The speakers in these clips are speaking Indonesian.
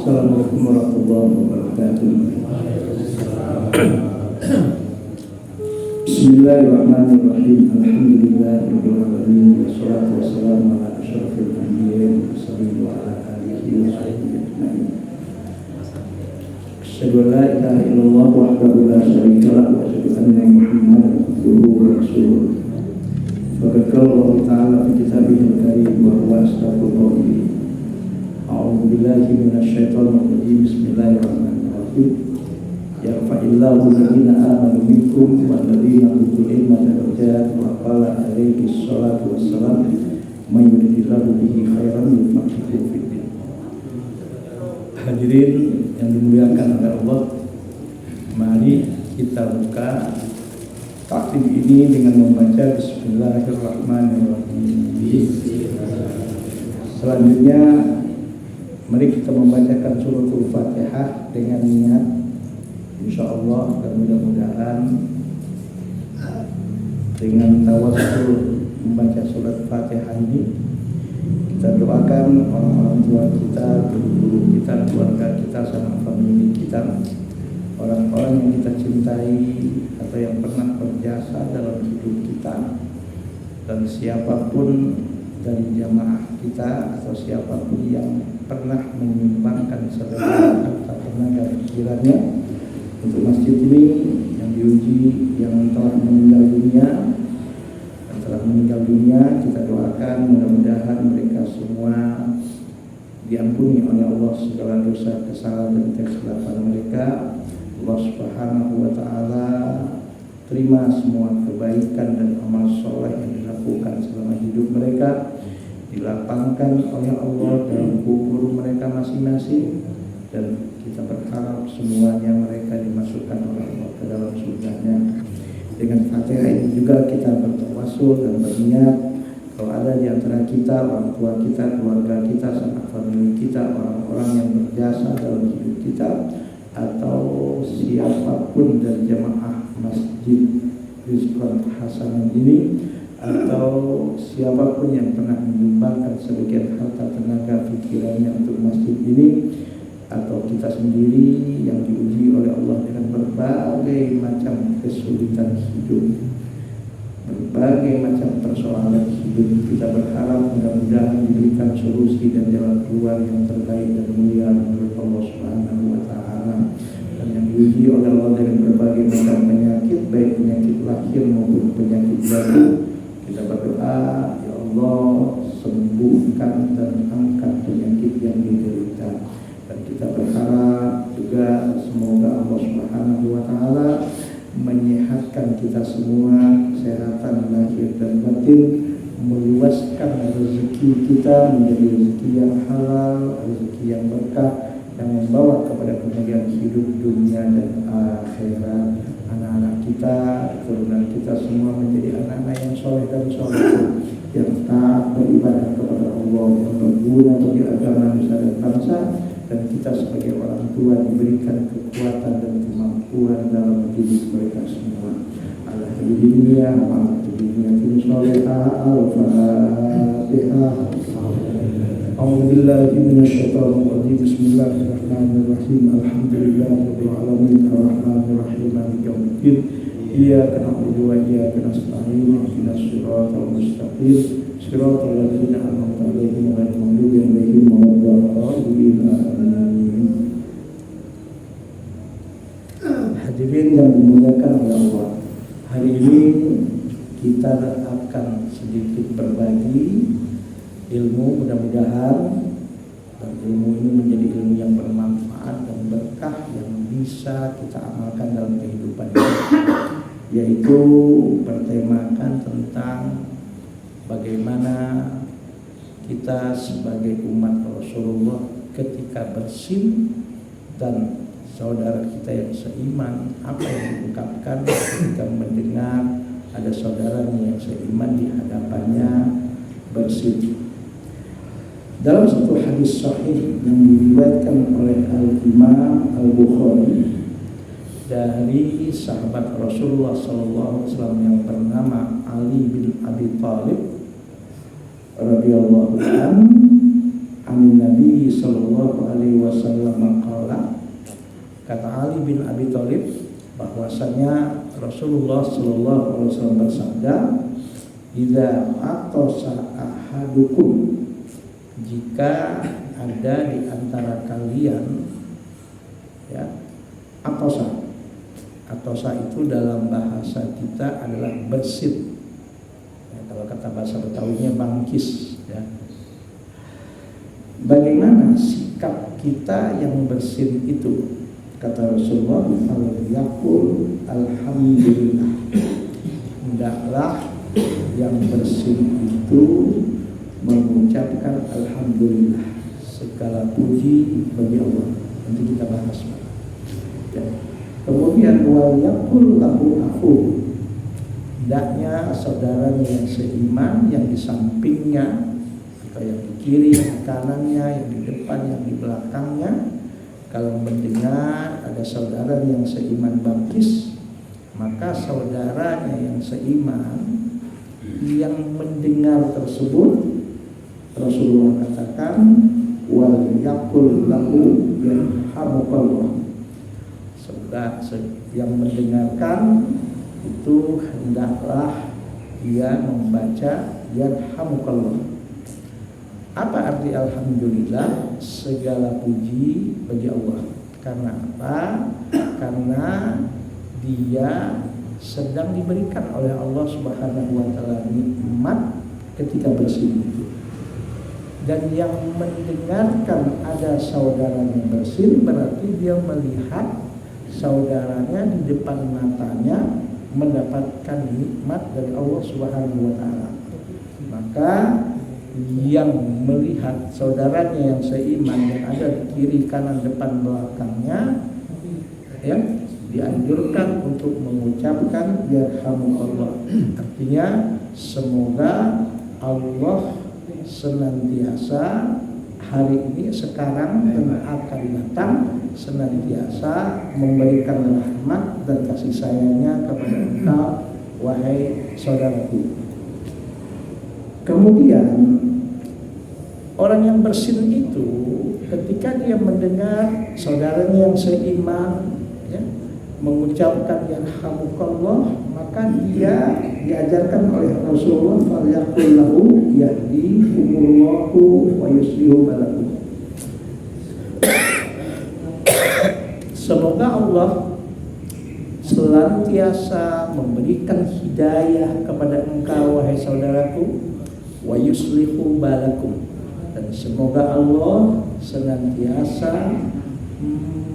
Assalamualaikum warahmatullahi wabarakatuh. Bismillahirrahmanirrahim. Alhamdulillahirabbil alamin wassalatu wassalamu ala asyrofil anbiya'i wal mursalin wa ala alihi wa sahbihi ajma'in. Asyhadu an la ilaha illallah wahdahu la syarika lahu wa asyhadu anna Muhammadan abduhu wa rasuluh. Faqad qala Allah ta'ala fi kitabihil karim wa huwa asdaqul qawli. A'udzu billahi minasyaitonir rajim. Bismillahirrahmanirrahim. Yarfa'illahu alladziina aamanu minkum walladzina utul ilma darajat wa qala alaihi shalatu wassalam may yuridillahu bihi khairan yufaqihu fid din. Hadirin yang dimuliakan oleh Allah, mari kita buka taklim ini dengan membaca Bismillahirrahmanirrahim. Selanjutnya mari kita membacakan suratul Fatihah dengan niat insyaallah dan mudah-mudahan dengan tawassul membaca surat Fatihah ini kita doakan orang-orang tua kita, guru kita, keluarga kita, sama famili kita, orang-orang yang kita cintai atau yang pernah berjasa dalam hidup kita, dan siapapun dari jamaah kita atau siapapun yang pernah menyumbangkan sebagian harta tenaga pikirannya untuk masjid ini, yang diuji, yang telah meninggal dunia dan telah meninggal dunia, kita doakan mudah-mudahan mereka semua diampuni oleh Allah segala dosa, kesalahan dan kesilapan mereka. Allah Subhanahu wa ta'ala terima semua kebaikan dan amal soleh yang dilakukan selama hidup mereka, dilapangkan oleh Allah dalam kubur mereka masing-masing, dan kita berharap semuanya mereka dimasukkan oleh Allah ke dalam surganya. Dengan Fatihah ini juga kita bertawassul dan berniat, kalau ada di antara kita, orang tua kita, keluarga kita, sanak famili kita, orang-orang yang berjasa dalam hidup kita, atau siapapun dari jamaah masjid Rizqan Hasanan ini, atau siapapun yang pernah menyumbangkan sebagian harta tenaga pikirannya untuk masjid ini, atau kita sendiri yang diuji oleh Allah dengan berbagai macam kesulitan hidup, berbagai macam persoalan hidup, kita berharap mudah-mudahan diberikan solusi dan jalan keluar yang terbaik dan mulia menurut Allah Subhanahu wa ta'ala. Dan yang diuji oleh Allah dengan berbagai macam penyakit, baik penyakit lahir maupun penyakit batin, kita berdoa, ya Allah, sembuhkan dan angkat penyakit yang diderita. Dan kita berharap juga semoga Allah Subhanahu wa ta'ala menyehatkan kita semua, kesehatan lahir dan batin, meluaskan rezeki kita menjadi rezeki yang halal, rezeki yang berkah, yang membawa kepada kemuliaan hidup dunia dan akhirat. Anak-anak kita, keturunan kita semua menjadi anak-anak yang soleh dan soleh, yang taat beribadah kepada Allah, yang berguna bagi agama nusa dan bangsa. Dan kita sebagai orang tua diberikan kekuatan dan kemampuan dalam mendidik mereka semua. Alhamdulillah, alhamdulillah, insyaallah, al-Fatihah. A'udzubillahi minasyaitonir rajim. Bismillahirrahmanirrahim. Alhamdulillahirabbil alamin, arrahmanir rahim, maliki yaumiddin. Iyyaka na'budu wa iyyaka nasta'in. Ihdinas siratal mustaqim. Siratal ladzina an'amta 'alaihim ghairil maghdubi 'alaihim waladdallin. Hadirin yang dimuliakan oleh Allah, hari ini kita akan sedikit berbagi ilmu, mudah-mudahan dan ilmu ini menjadi ilmu yang bermanfaat dan berkah yang bisa kita amalkan dalam kehidupan ini, yaitu bertemakan tentang bagaimana kita sebagai umat Rasulullah ketika bersin dan saudara kita yang seiman, apa yang diungkapkan ketika mendengar ada saudaranya yang seiman di hadapannya bersin. Dalam satu hadis sahih yang diriwayatkan oleh Al-Imam Al-Bukhari dari sahabat Rasulullah SAW yang bernama Ali bin Abi Thalib radhiyallahu anhu, anin Nabi sallallahu alaihi wasallam qala, kata Ali bin Abi Thalib bahwasanya Rasulullah sallallahu alaihi wasallam bersabda, idza atosa ahadukum, jika ada di antara kalian ya, atosa itu dalam bahasa kita adalah bersin ya, kalau kata bahasa Betawinya bangkis ya. Bagaimana sikap kita yang bersin itu? Kata Rasulullah, al-yaqul alhamdulillah, hendaklah yang bersin itu mengucapkan alhamdulillah, segala puji bagi Allah. Nanti kita bahas ya. Kemudian wal yaqul lahu akhu, hendaknya saudaranya yang seiman yang di sampingnya atau yang di kiri, yang kanannya, yang di depan, yang di belakangnya, kalau mendengar ada saudara yang seiman bangkis, maka saudaranya yang seiman yang mendengar tersebut, Rasulullah katakan wal yaqul lahu yarhamukallah, yang mendengarkan itu hendaklah dia membaca yarhamukallah. Apa arti alhamdulillah? Segala puji bagi Allah. Karena apa? Karena dia sedang diberikan oleh Allah Subhanahu wa taala nikmat ketika bersin itu. Dan yang mendengarkan ada saudaranya bersin berarti dia melihat saudaranya di depan matanya mendapatkan nikmat dari Allah Subhanahu wa taala. Maka yang melihat saudaranya yang seiman yang ada di kiri, kanan, depan, belakangnya ya, dianjurkan untuk mengucapkan yarhamukallah. Artinya semoga Allah senantiasa hari ini, sekarang dan akan datang senantiasa memberikan rahmat dan kasih sayangnya kepada engkau wahai saudaraku. Kemudian orang yang bersin itu ketika dia mendengar saudaranya yang seiman ya, mengucapkan yarhamukallah, maka dia diajarkan oleh Rasulullah falyaqul lahu yahdikumullahu wa yuslihu balakum. Semoga Allah senantiasa memberikan hidayah kepada engkau wahai saudaraku, wa yuslihu balakum, dan semoga Allah senantiasa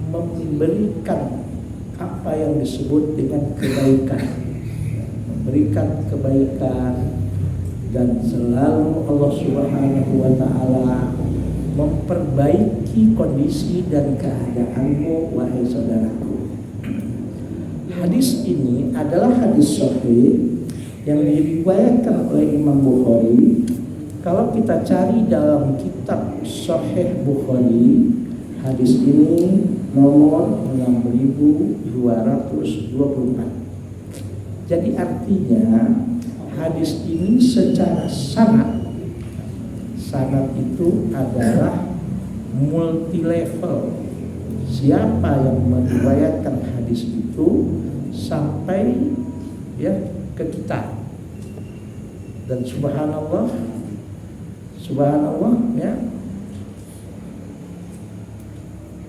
memberikan apa yang disebut dengan kebaikan, memberikan kebaikan, dan selalu Allah Subhanahu wa taala memperbaiki kondisi dan keadaanmu wahai saudaraku. Hadis ini adalah hadis sahih yang diriwayatkan oleh Imam Bukhari. Kalau kita cari dalam kitab Sahih Bukhari, hadis ini nomor 6224. Jadi artinya hadis ini secara sanad itu adalah multi level. Siapa yang meriwayatkan hadis itu sampai ya ke kita. Dan subhanallah ya,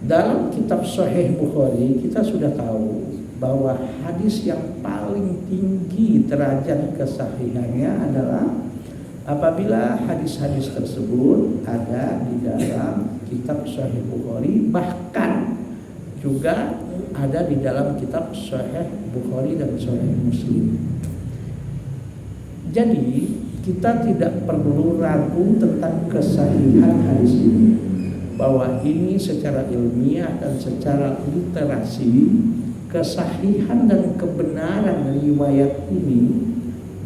dalam kitab Sahih Bukhari kita sudah tahu bahwa hadis yang paling tinggi derajat kesahihannya adalah apabila hadis-hadis tersebut ada di dalam kitab Sahih Bukhari, bahkan juga ada di dalam kitab Sahih Bukhari dan Sahih Muslim. Jadi kita tidak perlu ragu tentang kesahihan hadis ini, bahwa ini secara ilmiah dan secara literasi kesahihan dan kebenaran riwayat ini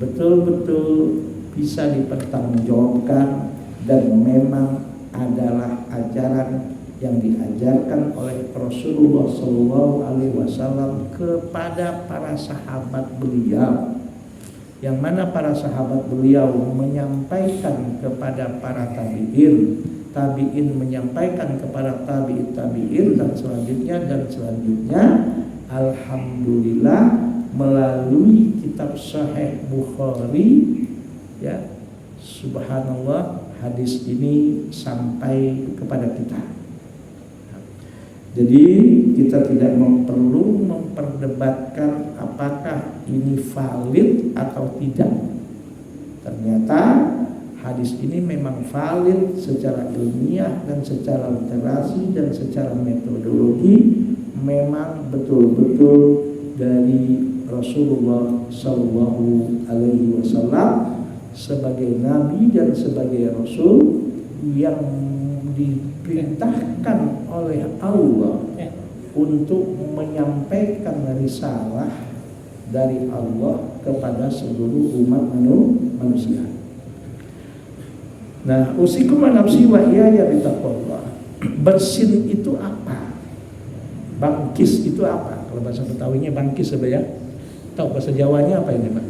betul-betul bisa dipertanggungjawabkan dan memang adalah ajaran yang diajarkan oleh Rasulullah SAW kepada para sahabat beliau. yang mana para sahabat beliau menyampaikan kepada para tabi'in menyampaikan kepada tabi'in dan selanjutnya, alhamdulillah melalui kitab Sahih Bukhari, ya, subhanallah, hadis ini sampai kepada kita. Jadi kita tidak perlu memperdebatkan apakah ini valid atau tidak. Ternyata hadis ini memang valid secara ilmiah dan secara literasi dan secara metodologi, memang betul-betul dari Rasulullah Sallallahu Alaihi Wasallam sebagai nabi dan sebagai rasul yang diperintahkan oleh Allah untuk menyampaikan risalah dari Allah kepada seluruh umat manusia. Nah, usikum wa nafsi wa iyaya bittaqwallah. Bersin itu apa? Bangkis itu apa? Kalau bahasa Betawinya bangkis apa ya? Tahu bahasa Jawanya apa ini, Pak?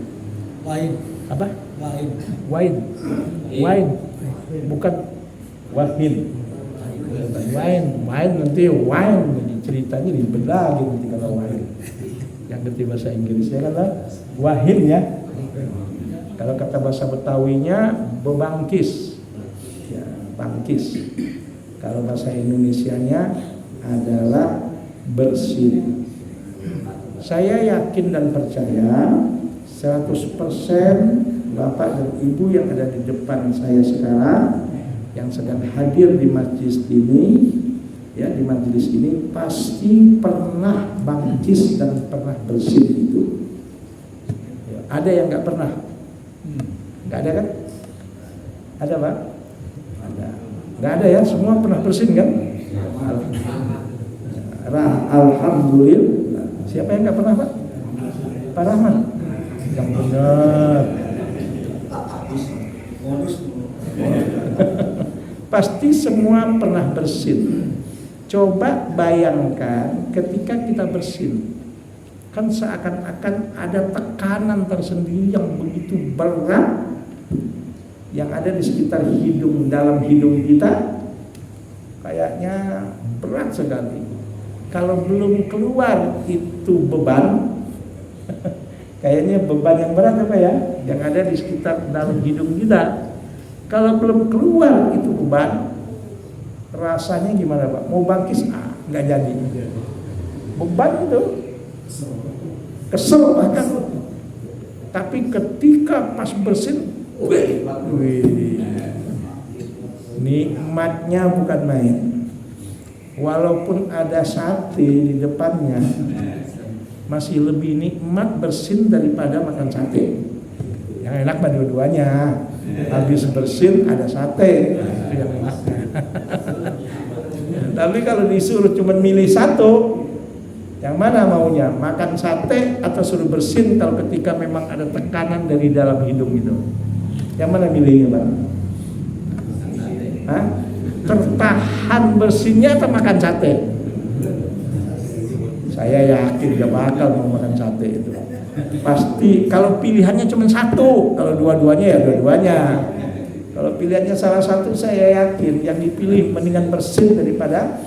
Wain. Apa? Wain. Bukan wahin. Wain nanti ceritanya dibedah gitu nanti kalau wahin. Yang ngerti bahasa Inggrisnya kan wahin ya. Kalau kata bahasa Betawinya bebangkis. Ya, bangkis. Kalau bahasa Indonesianya adalah bersin. Saya yakin dan percaya 100% Bapak dan Ibu yang ada di depan saya sekarang yang sedang hadir di majelis ini, ya, di majelis ini pasti pernah bangkis dan pernah bersin itu. Ya, ada yang nggak pernah? Nggak ada kan? Ada, Pak? Ada. Nggak ada ya? Semua pernah bersin kan? Alhamdulillah. Siapa yang nggak pernah, Pak? Pak Rahman. Yang benar. Pasti semua pernah bersin. Coba bayangkan ketika kita bersin, kan seakan-akan ada tekanan tersendiri yang begitu berat yang ada di sekitar dalam hidung kita, kayaknya berat sekali. Kalau belum keluar itu beban, kayaknya beban yang berat apa ya, yang ada di sekitar dalam hidung kita. Kalau belum keluar itu beban, rasanya gimana, Pak? Mau bangkis, nggak jadi. Beban itu, kesel bahkan. Tapi ketika pas bersin, nikmatnya bukan main. Walaupun ada sate di depannya, masih lebih nikmat bersin daripada makan sate. Yang enak mah dua-duanya. Habis bersin ada sate, itu yang enak. Tapi kalau disuruh cuma milih satu, yang mana maunya? Makan sate atau suruh bersin kalau ketika memang ada tekanan dari dalam hidung itu? Yang mana milihnya, Bang? Hah? Tertahan bersinnya atau makan sate? Saya yakin gak bakal mau makan sate itu. Pasti kalau pilihannya cuma satu, kalau dua-duanya ya dua-duanya. Kalau pilihannya salah satu, saya yakin yang dipilih mendingan bersin daripada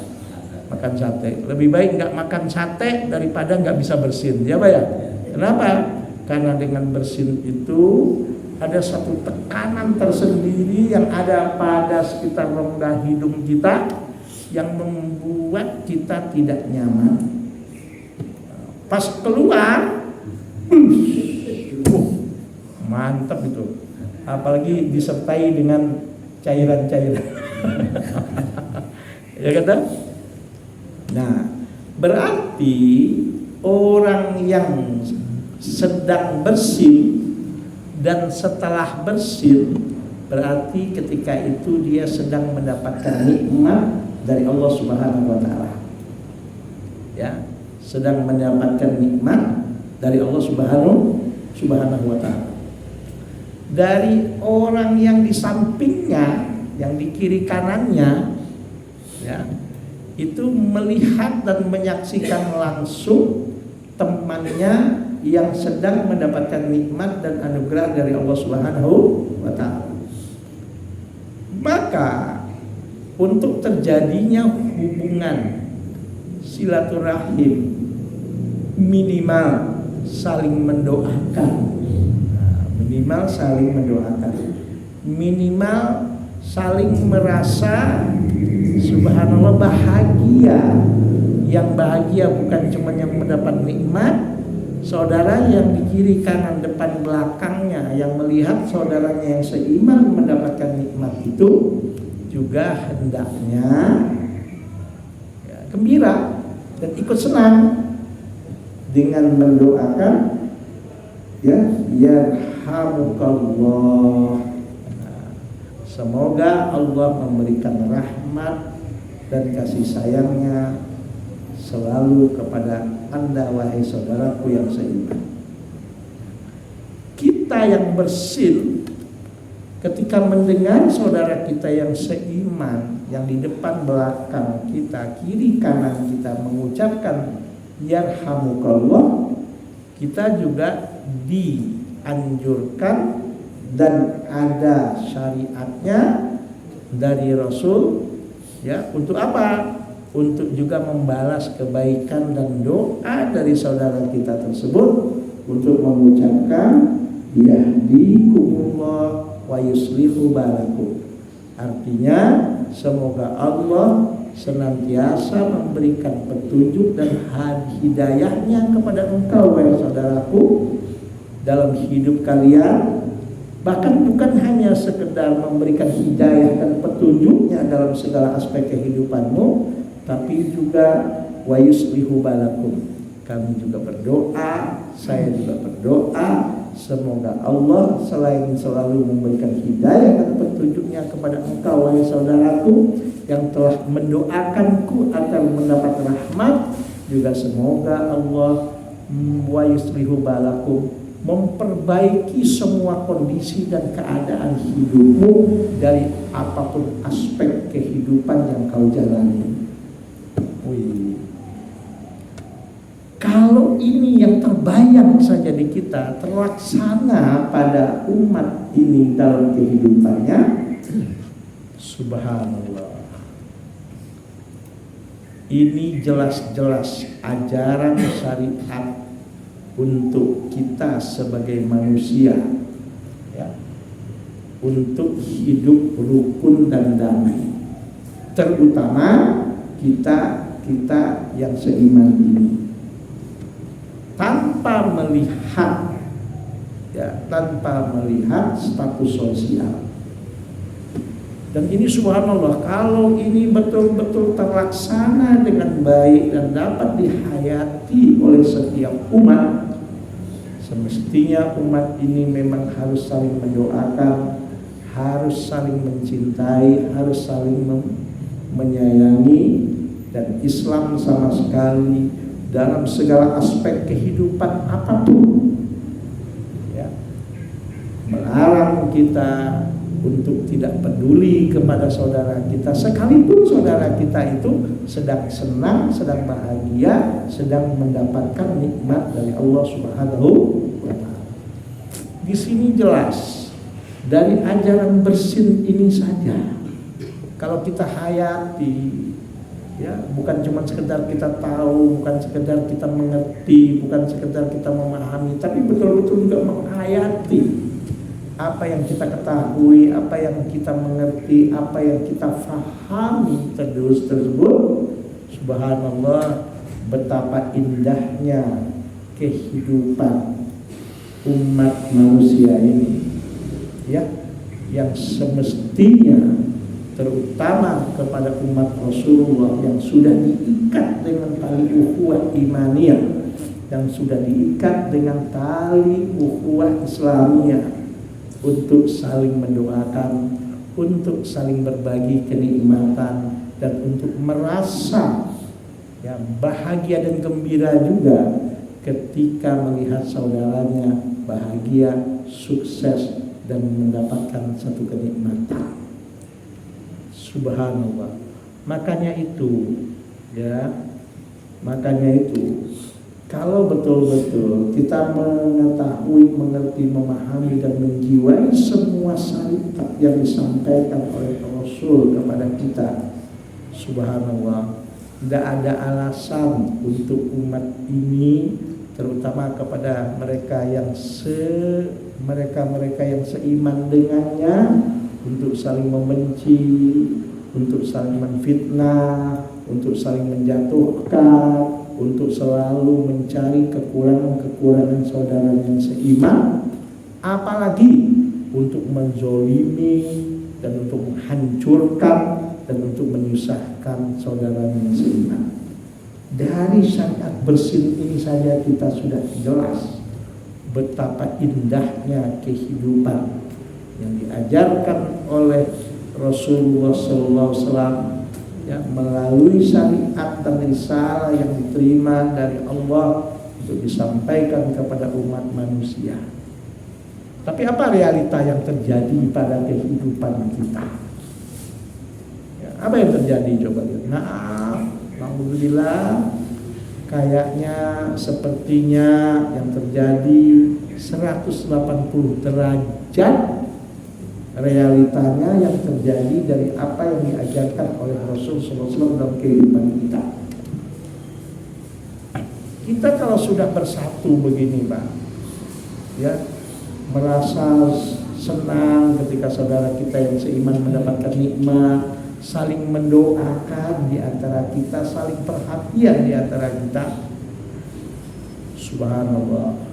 makan sate. Lebih baik nggak makan sate daripada nggak bisa bersin, ya Pak ya? Kenapa? Karena dengan bersin itu ada satu tekanan tersendiri yang ada pada sekitar rongga hidung kita yang membuat kita tidak nyaman. Pas keluar, mantap itu. Apalagi disertai dengan cairan-cairan. Ya kata? Nah, berarti orang yang sedang bersin dan setelah bersin, berarti ketika itu dia sedang mendapatkan nikmat dari Allah Subhanahu wa taala. Ya, sedang mendapatkan nikmat dari Allah Subhanahu wa taala. Dari orang yang di sampingnya, yang di kiri kanannya, ya, itu melihat dan menyaksikan langsung temannya yang sedang mendapatkan nikmat dan anugerah dari Allah Subhanahu wa taala. Maka untuk terjadinya hubungan silaturahim minimal saling mendoakan. Minimal saling mendoakan. Minimal saling merasa subhanallah bahagia. Yang bahagia bukan cuma yang mendapat nikmat, saudara yang di kiri kanan depan belakangnya yang melihat saudaranya yang seiman mendapatkan nikmat itu juga hendaknya gembira dan ikut senang dengan mendoakan yarhamukallah. Semoga Allah memberikan rahmat dan kasih sayangnya selalu kepada Anda wahai saudaraku yang seiman. Kita yang bersin ketika mendengar saudara kita yang seiman, yang di depan belakang kita, kiri kanan kita mengucapkan yarhamukallah, kita juga dianjurkan dan ada syariatnya dari Rasul untuk apa? Untuk juga membalas kebaikan dan doa dari saudara kita tersebut, untuk mengucapkan yahdikumullah wa yuslihu balakum. Artinya semoga Allah senantiasa memberikan petunjuk dan hidayahnya kepada engkau wahai saudaraku dalam hidup kalian. Bahkan bukan hanya sekedar memberikan hidayah dan petunjuknya dalam segala aspek kehidupanmu, tapi juga wa yuslihu balakum. Kami juga berdoa, saya juga berdoa, semoga Allah selain selalu memberikan hidayah dan petunjuknya kepada engkau wahai saudaraku yang telah mendoakanku agar mendapat rahmat, juga semoga Allah wa yuslihu balakum memperbaiki semua kondisi dan keadaan hidupmu dari apapun aspek kehidupan yang kau jalani. Kalau ini yang terbayang saja di kita terlaksana pada umat ini dalam kehidupannya, subhanallah, ini jelas-jelas ajaran syariat untuk kita sebagai manusia, untuk hidup rukun dan damai, terutama kita yang seiman ini, tanpa melihat status sosial. Dan ini subhanallah, kalau ini betul-betul terlaksana dengan baik dan dapat dihayati oleh setiap umat, semestinya umat ini memang harus saling mendoakan, harus saling mencintai, harus saling menyayangi. Dan Islam sama sekali dalam segala aspek kehidupan apapun melarang kita untuk tidak peduli kepada saudara kita, sekalipun saudara kita itu sedang senang, sedang bahagia, sedang mendapatkan nikmat dari Allah Subhanahu wa taala. Di sini jelas dari ajaran bersin ini saja, kalau kita hayati, bukan cuma sekedar kita tahu, bukan sekedar kita mengerti, bukan sekedar kita memahami, tapi betul-betul juga menghayati apa yang kita ketahui, apa yang kita mengerti, apa yang kita fahami tersebut. Subhanallah, betapa indahnya kehidupan umat manusia ini, yang semestinya terutama kepada umat Rasulullah yang sudah diikat dengan tali ukhuwah imaniyah, yang sudah diikat dengan tali ukhuwah Islamiyah, untuk saling mendoakan, untuk saling berbagi kenikmatan, dan untuk merasa bahagia dan gembira juga ketika melihat saudaranya bahagia, sukses, dan mendapatkan satu kenikmatan. Subhanallah. Makanya itu Kalau betul-betul kita mengetahui, mengerti, memahami dan menjiwai semua syariat yang disampaikan oleh Rasul kepada kita, subhanallah, tidak ada alasan untuk umat ini, terutama kepada mereka yang mereka yang seiman dengannya, untuk saling membenci, untuk saling menfitnah, untuk saling menjatuhkan, untuk selalu mencari kekurangan-kekurangan saudara yang seiman, apalagi untuk menzolimi dan untuk menghancurkan dan untuk menyusahkan saudara yang seiman. Dari syariat bersin ini saja kita sudah jelas betapa indahnya kehidupan yang diajarkan oleh Rasulullah SAW, ya, melalui syariat dan risalah yang diterima dari Allah untuk disampaikan kepada umat manusia. Tapi apa realita yang terjadi pada kehidupan kita? Ya, apa yang terjadi, coba lihat. Alhamdulillah, kayaknya sepertinya yang terjadi 180 derajat realitanya yang terjadi dari apa yang diajarkan oleh Rasulullah SAW dalam kehidupan kita. Kita kalau sudah bersatu begini, Pak, ya, merasa senang ketika saudara kita yang seiman mendapatkan nikmat, saling mendoakan di antara kita, saling perhatian di antara kita, subhanallah,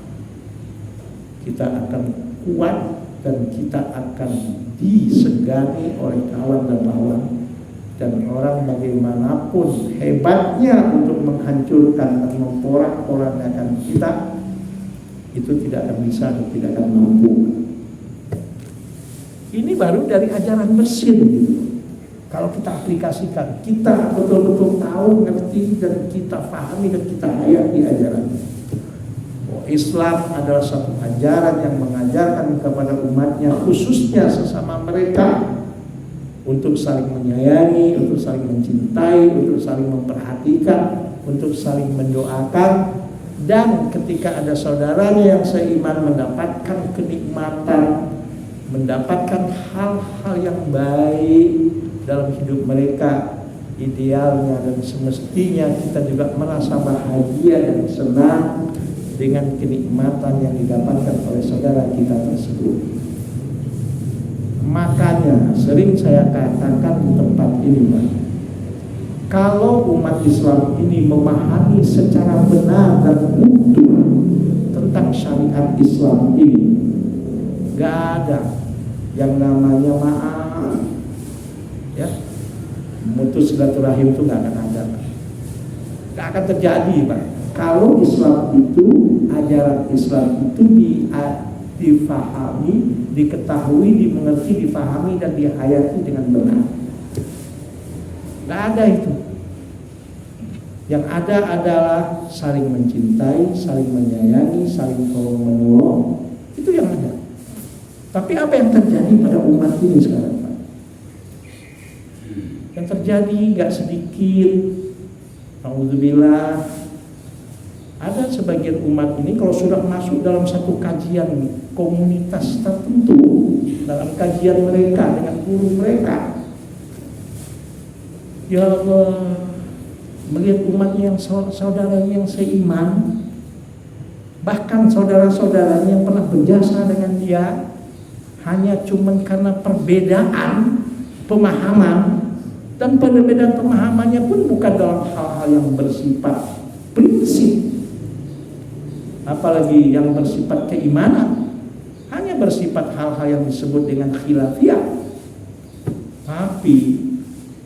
kita akan kuat dan kita akan disegani oleh kawan dan lawan, dan orang bagaimanapun hebatnya untuk menghancurkan dan memporak-porandakan kita, itu tidak akan bisa dan tidak akan mampu. Ini baru dari ajaran bersin gitu. Kalau kita aplikasikan, kita betul-betul tahu, ngerti, dan kita pahami dan kita hayati ajaran. Islam adalah satu ajaran yang mengajarkan kepada umatnya, khususnya sesama mereka, untuk saling menyayangi, untuk saling mencintai, untuk saling memperhatikan, untuk saling mendoakan. Dan ketika ada saudaranya yang seiman mendapatkan kenikmatan, mendapatkan hal-hal yang baik dalam hidup mereka, idealnya dan semestinya kita juga merasa bahagia dan senang dengan kenikmatan yang didapatkan oleh saudara kita tersebut. Makanya sering saya katakan di tempat ini, Pak, kalau umat Islam ini memahami secara benar dan utuh tentang syariat Islam ini, gak ada yang namanya maaf, ya, memutus silaturahim itu gak akan ada, gak akan terjadi, Pak. Kalau Islam itu, ajaran Islam itu difahami, diketahui, dimengerti, difahami dan dihayati dengan benar, gak ada itu. Yang ada adalah saling mencintai, saling menyayangi, saling tolong menolong. Itu yang ada. Tapi apa yang terjadi pada umat ini sekarang, Pak? Yang terjadi gak sedikit, alhamdulillah, ada sebagian umat ini kalau sudah masuk dalam satu kajian komunitas tertentu, dalam kajian mereka dengan guru mereka, ya Allah, melihat umatnya yang saudaranya yang seiman, bahkan saudara-saudaranya yang pernah berjasa dengan dia, hanya cuman karena perbedaan pemahaman, dan perbedaan pemahamannya pun bukan dalam hal-hal yang bersifat prinsip, apalagi yang bersifat keimanan, hanya bersifat hal-hal yang disebut dengan khilafiyah. Tapi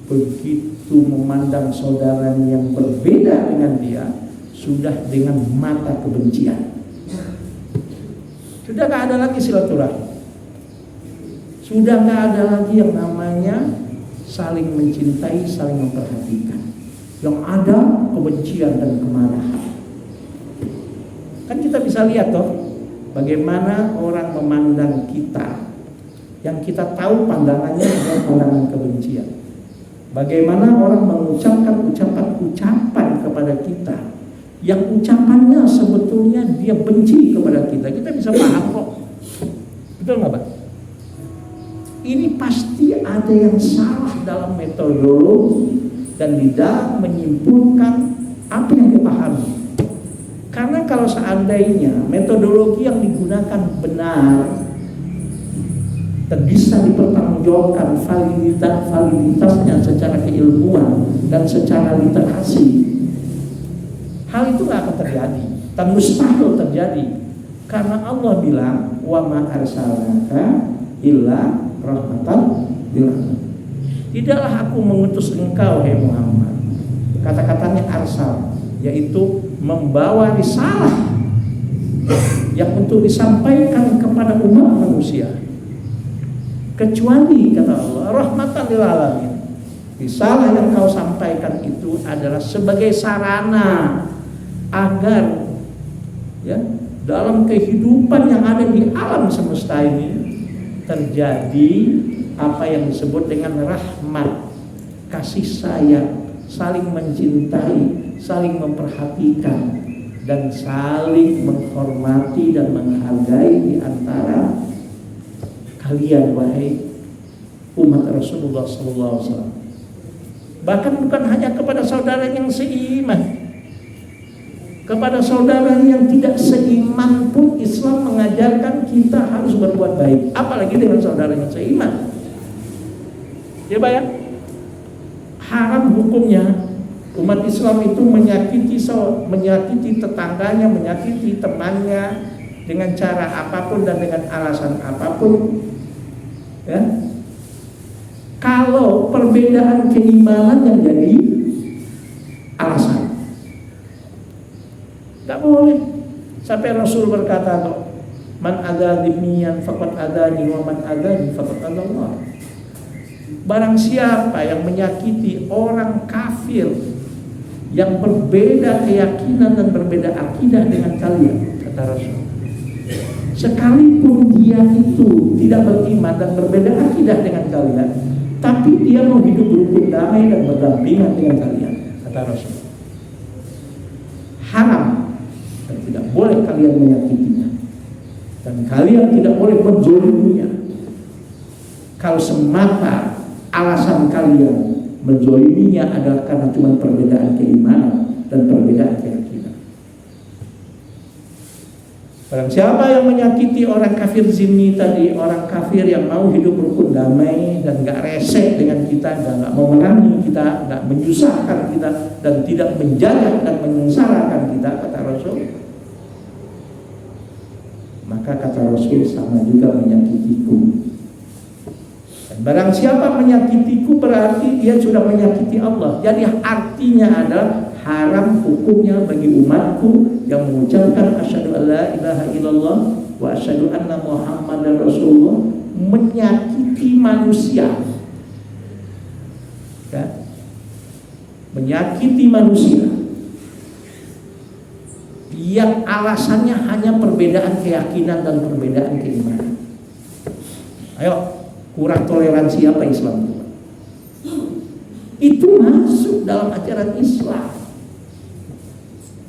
begitu memandang saudaranya yang berbeda dengan dia, sudah dengan mata kebencian. Sudah gak ada lagi silaturahmi, sudah gak ada lagi yang namanya saling mencintai, saling memperhatikan. Yang ada kebencian dan kemarahan. Kan kita bisa lihat toh, bagaimana orang memandang kita, yang kita tahu pandangannya adalah pandangan kebencian. Bagaimana orang mengucapkan ucapan-ucapan kepada kita yang ucapannya sebetulnya dia benci kepada kita bisa paham kok. Betul nggak Pak? Ini pasti ada yang salah dalam metodologi dan di dalam menyimpulkan apa yang dipahami. Karena kalau seandainya metodologi yang digunakan benar dan bisa dipertanggungjawabkan validitasnya secara keilmuan dan secara literasi, hal itu nggak akan terjadi dan mustahil terjadi. Karena Allah bilang wa ma arsalnaka illa rahmatan lil alamin. Tidaklah aku mengutus engkau hai Muhammad. Kata-katanya arsal, yaitu membawa risalah yang untuk disampaikan kepada umat manusia. Kecuali kata Allah rahmatan lil alamin. Risalah yang kau sampaikan itu adalah sebagai sarana agar ya dalam kehidupan yang ada di alam semesta ini terjadi apa yang disebut dengan rahmat, kasih sayang, saling mencintai, saling memperhatikan, dan saling menghormati dan menghargai di antara kalian wahai umat Rasulullah SAW. Bahkan bukan hanya kepada saudara yang seiman, kepada saudara yang tidak seiman pun Islam mengajarkan kita harus berbuat baik, apalagi dengan saudara yang seiman. Ya Pak ya, haram hukumnya umat Islam itu menyakiti tetangganya, menyakiti temannya dengan cara apapun dan dengan alasan apapun. Ya, kalau perbedaan keimanan yang jadi alasan, nggak boleh. Sampai Rasul berkata kok, man adza dhimmiyan faqad adzani wa man adzani faqad adzallah. Barang siapa yang menyakiti orang kafir yang berbeda keyakinan dan berbeda akidah dengan kalian, kata Rasul, sekalipun dia itu tidak beriman dan berbeda akidah dengan kalian, tapi dia mau hidup rukun damai dan berdampingan dengan kalian, kata Rasul, haram dan tidak boleh kalian menyakitinya dan kalian tidak boleh menzoliminya. Kalau semata alasan kalian menzoliminya adalah karena cuma perbedaan keimanan dan perbedaan keyakinan. Barang siapa yang menyakiti orang kafir zimmi tadi, orang kafir yang mau hidup rukun damai dan gak resek dengan kita, dan gak mau merangi kita, gak menyusahkan kita, dan tidak menjaga dan menyengsarakan kita, kata Rasul, maka kata Rasul sama juga menyakitiku. Barang siapa menyakitiku berarti dia sudah menyakiti Allah. Jadi artinya adalah haram hukumnya bagi umatku yang mengucapkan asyhadu alla ilaha illallah wa asyhadu anna muhammadar rasulullah menyakiti manusia. Ya. Menyakiti manusia yang alasannya hanya perbedaan keyakinan dan perbedaan keimanan. Ayo, kurang toleransi apa Islam itu? Itu masuk dalam ajaran Islam.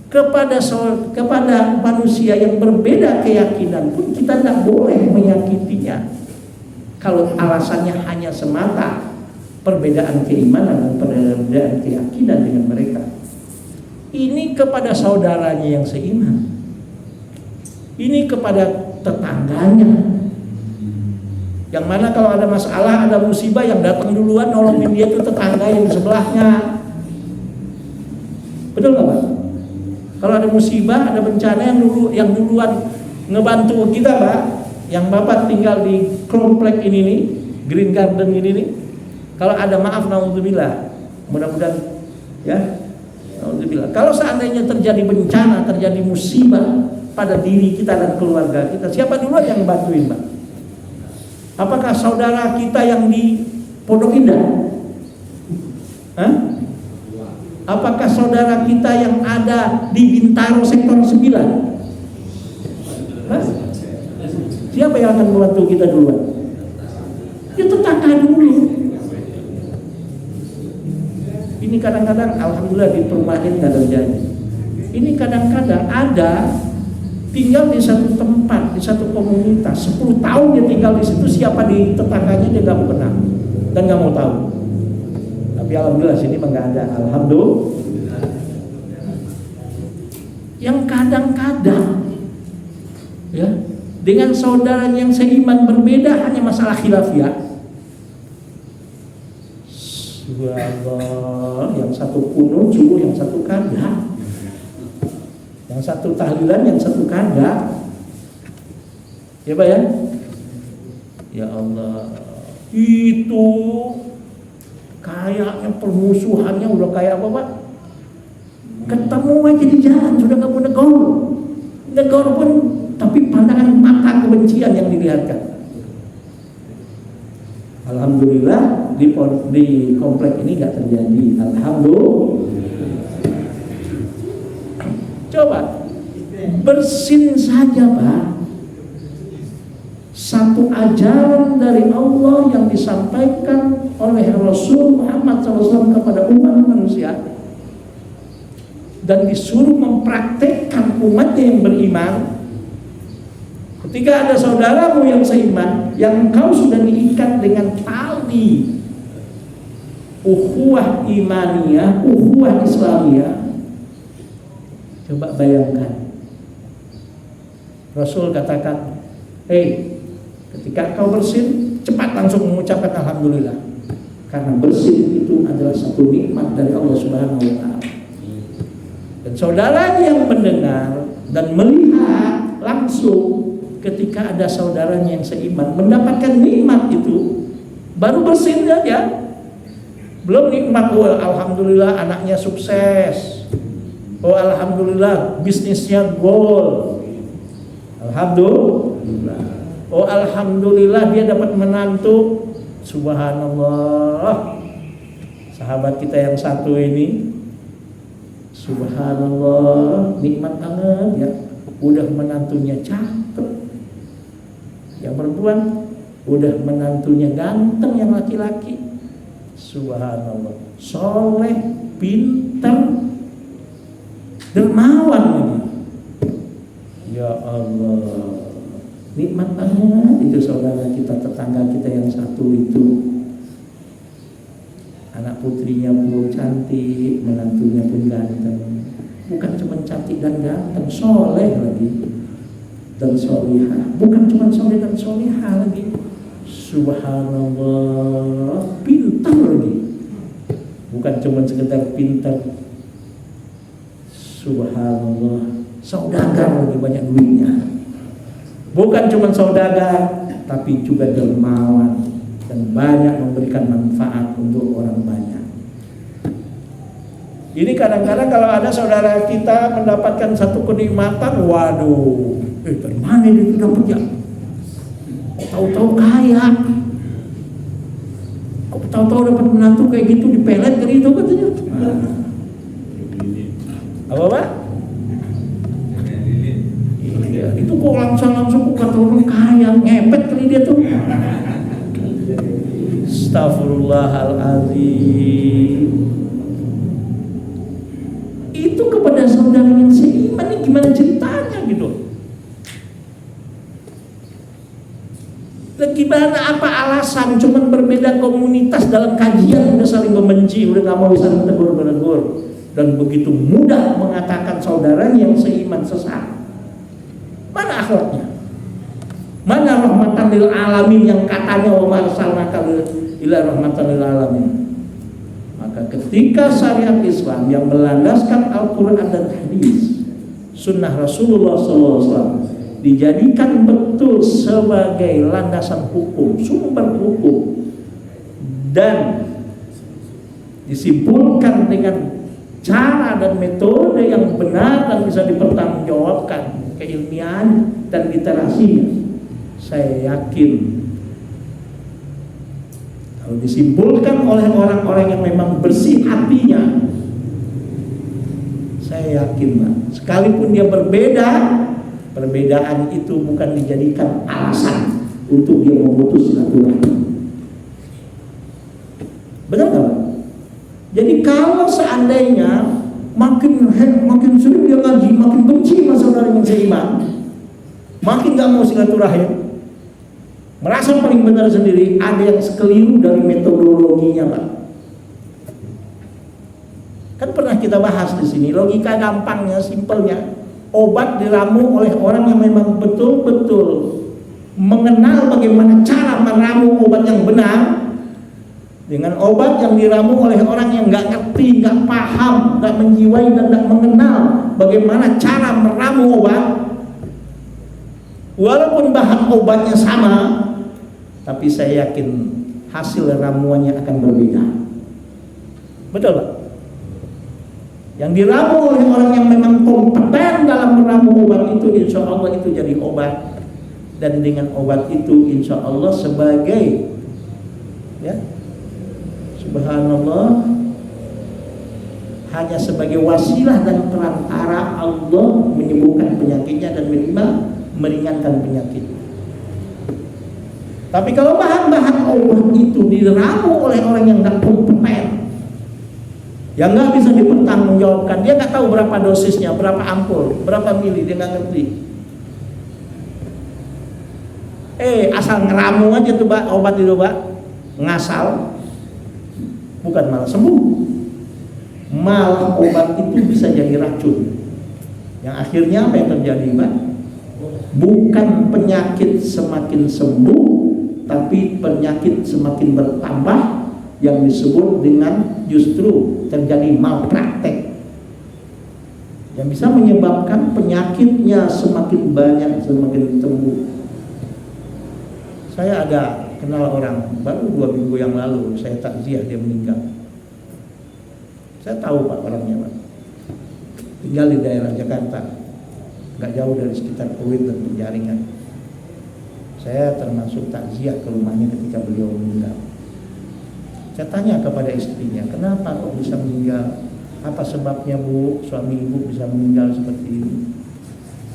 Kepada manusia yang berbeda keyakinan pun kita tidak boleh menyakitinya kalau alasannya hanya semata perbedaan keimanan dan perbedaan keyakinan dengan mereka. Ini kepada saudaranya yang seiman, ini kepada tetangganya, yang mana kalau ada masalah, ada musibah, yang datang duluan nolongin dia itu tetangga yang di sebelahnya. Betul nggak Pak? Kalau ada musibah, ada bencana, yang duluan ngebantu kita Pak, yang Bapak tinggal di komplek ini nih, Green Garden ini nih, kalau ada maaf naudzubillah, mudah-mudahan ya, naudzubillah, kalau seandainya terjadi bencana, terjadi musibah pada diri kita dan keluarga kita, siapa duluan yang bantuin Pak? Apakah saudara kita yang di Pondok Indah? Hah? Apakah saudara kita yang ada di Bintaro sektor 9? Hah? Siapa yang akan membantu kita duluan? Ya tetangga dulu. Ini kadang-kadang alhamdulillah di perumahan nggak terjadi. ini kadang-kadang ada tinggal di satu tempat, di satu komunitas, 10 tahun dia tinggal di situ, siapa di tetangganya dia nggak mau kenal dan nggak mau tahu. Tapi alhamdulillah sini mah nggak ada, alhamdulillah. Yang kadang-kadang ya dengan saudara yang seiman berbeda hanya masalah khilafiyah. Subhanallah, yang satu kunut subuh, yang satu kada, yang satu tahlilan, yang satu kada. Ya Pak ya? Ya Allah, itu kayaknya permusuhannya udah kayak apa Pak? Ketemu aja di jalan sudah nggak mau negor pun, tapi pandangan mata kebencian yang dilihatkan. Alhamdulillah di komplek ini nggak terjadi. Alhamdulillah. Coba bersin saja Pak. Satu ajaran dari Allah yang disampaikan oleh Rasul Muhammad SAW kepada umat manusia dan disuruh mempraktekkan umatnya yang beriman. Ketika ada saudaramu yang seiman, yang kau sudah diikat dengan tali ukhuwah imaniyah, ukhuwah islamiyah, coba bayangkan Rasul katakan, ketika kau bersin, cepat langsung mengucapkan alhamdulillah, karena bersin itu adalah satu nikmat dari Allah Subhanahu wa Ta'ala. Dan saudaranya yang mendengar dan melihat langsung ketika ada saudaranya yang seiman mendapatkan nikmat itu, baru bersin saja, belum nikmat, oh alhamdulillah anaknya sukses, oh alhamdulillah bisnisnya goal, alhamdulillah, oh alhamdulillah dia dapat menantu, subhanallah. Sahabat kita yang satu ini, subhanallah, nikmat banget ya, udah menantunya cakep, yang perempuan udah menantunya ganteng, yang laki-laki subhanallah, soleh, pintar, dermawan ini. Ya Allah, nikmat banget itu saudara kita, tetangga kita yang satu itu. Anak putrinya pun cantik, menantunya pun ganteng. Bukan cuma cantik dan ganteng, soleh lagi dan solihah. Bukan cuma soleh dan solihah lagi, subhanallah, pintar lagi. Bukan cuma sekedar pintar, subhanallah, saudagar lagi, banyak duitnya. Bukan cuma saudagar, tapi juga dermawan dan banyak memberikan manfaat untuk orang banyak. Ini kadang-kadang kalau ada saudara kita mendapatkan satu kenikmatan, waduh, dari mana dia dapat ya? Tahu-tahu kaya, kok tahu-tahu dapat menantu kayak gitu, dipelet dari itu katanya. Apa Pak? Iya, itu kok langsung kata orang kaya, ngepet kali dia tuh. Astaghfirullahaladzim. Itu kepada saudara yang seiman, ini gimana ceritanya gitu? Gimana, apa alasan? Cuman berbeda komunitas dalam kajian udah saling membenci, udah gak mau saling tegur-menegur, dan begitu mudah mengatakan saudaranya yang seiman sesat. Mana akhlaknya? Mana rahmatan lil alamin yang katanya wa ma arsalnaka illa rahmatan lil alamin? Maka ketika syariat Islam yang melandaskan Al-Quran dan hadis, sunnah Rasulullah SAW, dijadikan betul sebagai landasan hukum, sumber hukum, dan disimpulkan dengan cara dan metode yang benar dan bisa dipertanggungjawabkan keilmian dan literasinya, saya yakin kalau disimpulkan oleh orang-orang yang memang bersih hatinya, saya yakin Pak, sekalipun dia berbeda, perbedaan itu bukan dijadikan alasan untuk dia memutus silaturahmi. Benar nggak? Jadi kalau seandainya makin sering dia ngaji, makin benci sama saudara yang seiman, makin gak mau silaturahim, merasa paling benar sendiri. Ada yang keliru dari metodologinya, Pak. Kan pernah kita bahas di sini, logika gampangnya, simpelnya, obat diramu oleh orang yang memang betul-betul mengenal bagaimana cara meramu obat yang benar, dengan obat yang diramu oleh orang yang nggak ngerti, nggak paham, nggak menjiwai dan nggak mengenal bagaimana cara meramu obat. Walaupun bahan obatnya sama, tapi saya yakin hasil ramuannya akan berbeda. Betul, Pak? Yang diramu oleh orang yang memang kompeten dalam meramu obat itu, insya Allah itu jadi obat. Dan dengan obat itu insya Allah sebagai, ya, subhanallah, hanya sebagai wasilah dan perantara Allah menyembuhkan penyakitnya dan meringankan penyakit. Tapi kalau bahan-bahan obat itu diramu oleh orang yang nggak kompeten, yang nggak bisa dipertanggungjawabkan, dia nggak tahu berapa dosisnya, berapa ampul, berapa mili, dia nggak ngerti. Asal ngeramu aja tuh, Pak, obat itu, Pak, ngasal, bukan malah sembuh, malah obat itu bisa jadi racun. Yang akhirnya apa yang terjadi, Pak? Bukan penyakit semakin sembuh, tapi penyakit semakin bertambah, yang disebut dengan justru terjadi malpraktek, yang bisa menyebabkan penyakitnya semakin banyak, semakin sembuh. Saya ada kenal orang, baru 2 minggu yang lalu saya takziah dia meninggal. Saya tahu, Pak, orangnya, Pak, tinggal di daerah Jakarta, nggak jauh dari sekitar Kuwait dan Penjaringan. Saya termasuk takziah ke rumahnya ketika beliau meninggal. Saya tanya kepada istrinya, kenapa kok bisa meninggal? Apa sebabnya, Bu, suami ibu bisa meninggal seperti ini?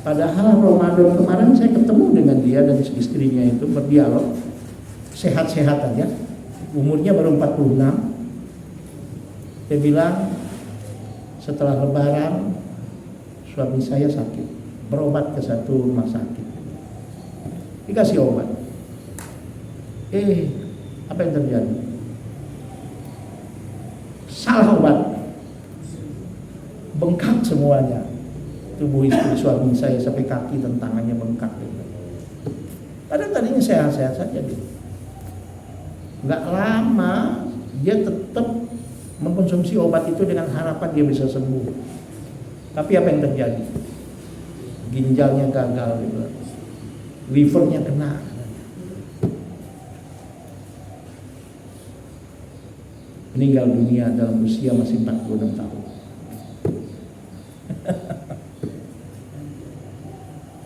Padahal Ramadan kemarin saya ketemu dengan dia dan istrinya itu berdialog, sehat-sehat aja, umurnya baru 46. Dia bilang, setelah Lebaran suami saya sakit, berobat ke satu rumah sakit, dikasih obat. Apa yang terjadi? Salah obat, bengkak semuanya. Tubuh istri suami saya sampai kaki dan tangannya bengkak. Padahal tadinya sehat-sehat saja dia. Nggak lama dia tetap mengkonsumsi obat itu dengan harapan dia bisa sembuh. Tapi apa yang terjadi? Ginjalnya gagal, gitu. Livernya kena. Meninggal dunia dalam usia masih 46 tahun.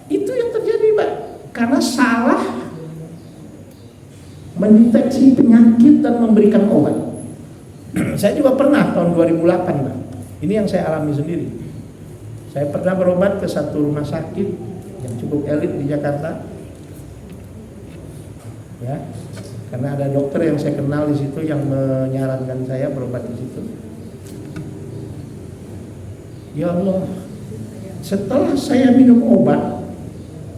Itu yang terjadi, Pak, karena salah mendeteksi penyakit dan memberikan obat. Saya juga pernah tahun 2008, Pak. Ini yang saya alami sendiri. Saya pernah berobat ke satu rumah sakit yang cukup elit di Jakarta, ya, karena ada dokter yang saya kenal di situ yang menyarankan saya berobat di situ. Ya Allah, setelah saya minum obat,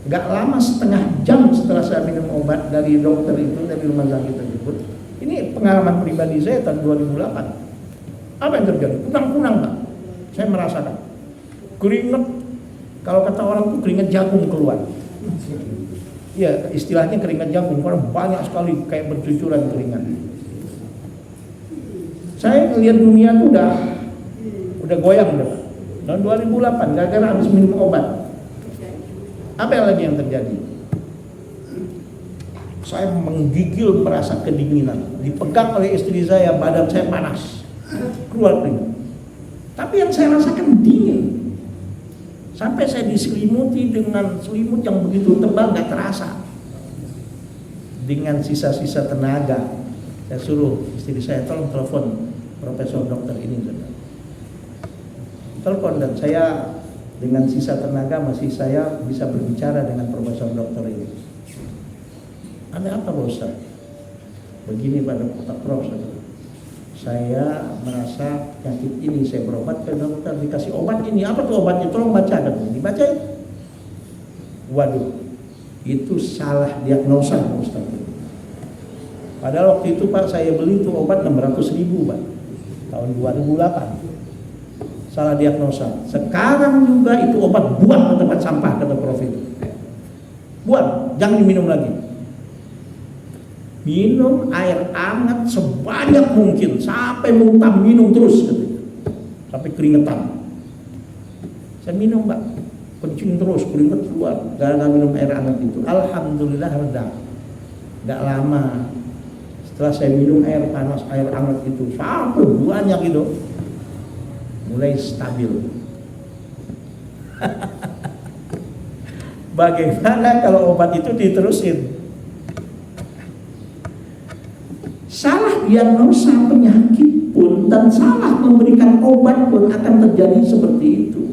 gak lama, setengah jam setelah saya minum obat dari dokter itu, dari rumah sakit tersebut, ini pengalaman pribadi saya tahun 2008. Apa yang terjadi? Kunang-kunang, Pak. Saya merasakan keringat, kalau kata orang tuh keringat jagung keluar. Ya, istilahnya keringat jagung, karena banyak sekali kayak bercucuran keringat. Saya melihat dunia tuh udah goyang udah. Tahun 2008 gara-gara habis minum obat. Apa yang lagi yang terjadi? Saya menggigil, merasa kedinginan, dipegang oleh istri saya, badan saya panas, keluar keringat. Tapi yang saya rasakan dingin. Sampai saya diselimuti dengan selimut yang begitu tebal, gak terasa. Dengan sisa-sisa tenaga, saya suruh istri saya, tolong telepon Profesor Dokter ini. Telepon, dan saya dengan sisa tenaga masih saya bisa berbicara dengan Profesor Dokter ini. Ada apa, Pak Ustaz? Begini, Pak Prof. saya merasa penyakit ini, saya berobat ke dokter, dikasih obat ini, apa tuh obatnya, tolong baca, katanya, dibaca. Waduh, itu salah diagnosa Ustaz. Padahal waktu itu Pak saya beli tuh obat 600.000 Pak, tahun 2008. Salah diagnosa. Sekarang juga itu obat buang ke tempat sampah, kata Prof itu. Buang, jangan diminum lagi. Minum air hangat sebanyak mungkin sampai muntah, minum terus katanya. Sampai keringetan. Saya minum Pak, kencing terus, keringet keluar gara-gara minum air hangat itu. Alhamdulillah reda. Gak lama setelah saya minum air panas, air hangat itu sampai banyak gitu, mulai stabil. Bagaimana kalau obat itu diterusin? Salah diagnosa penyakit pun dan salah memberikan obat pun akan terjadi seperti itu.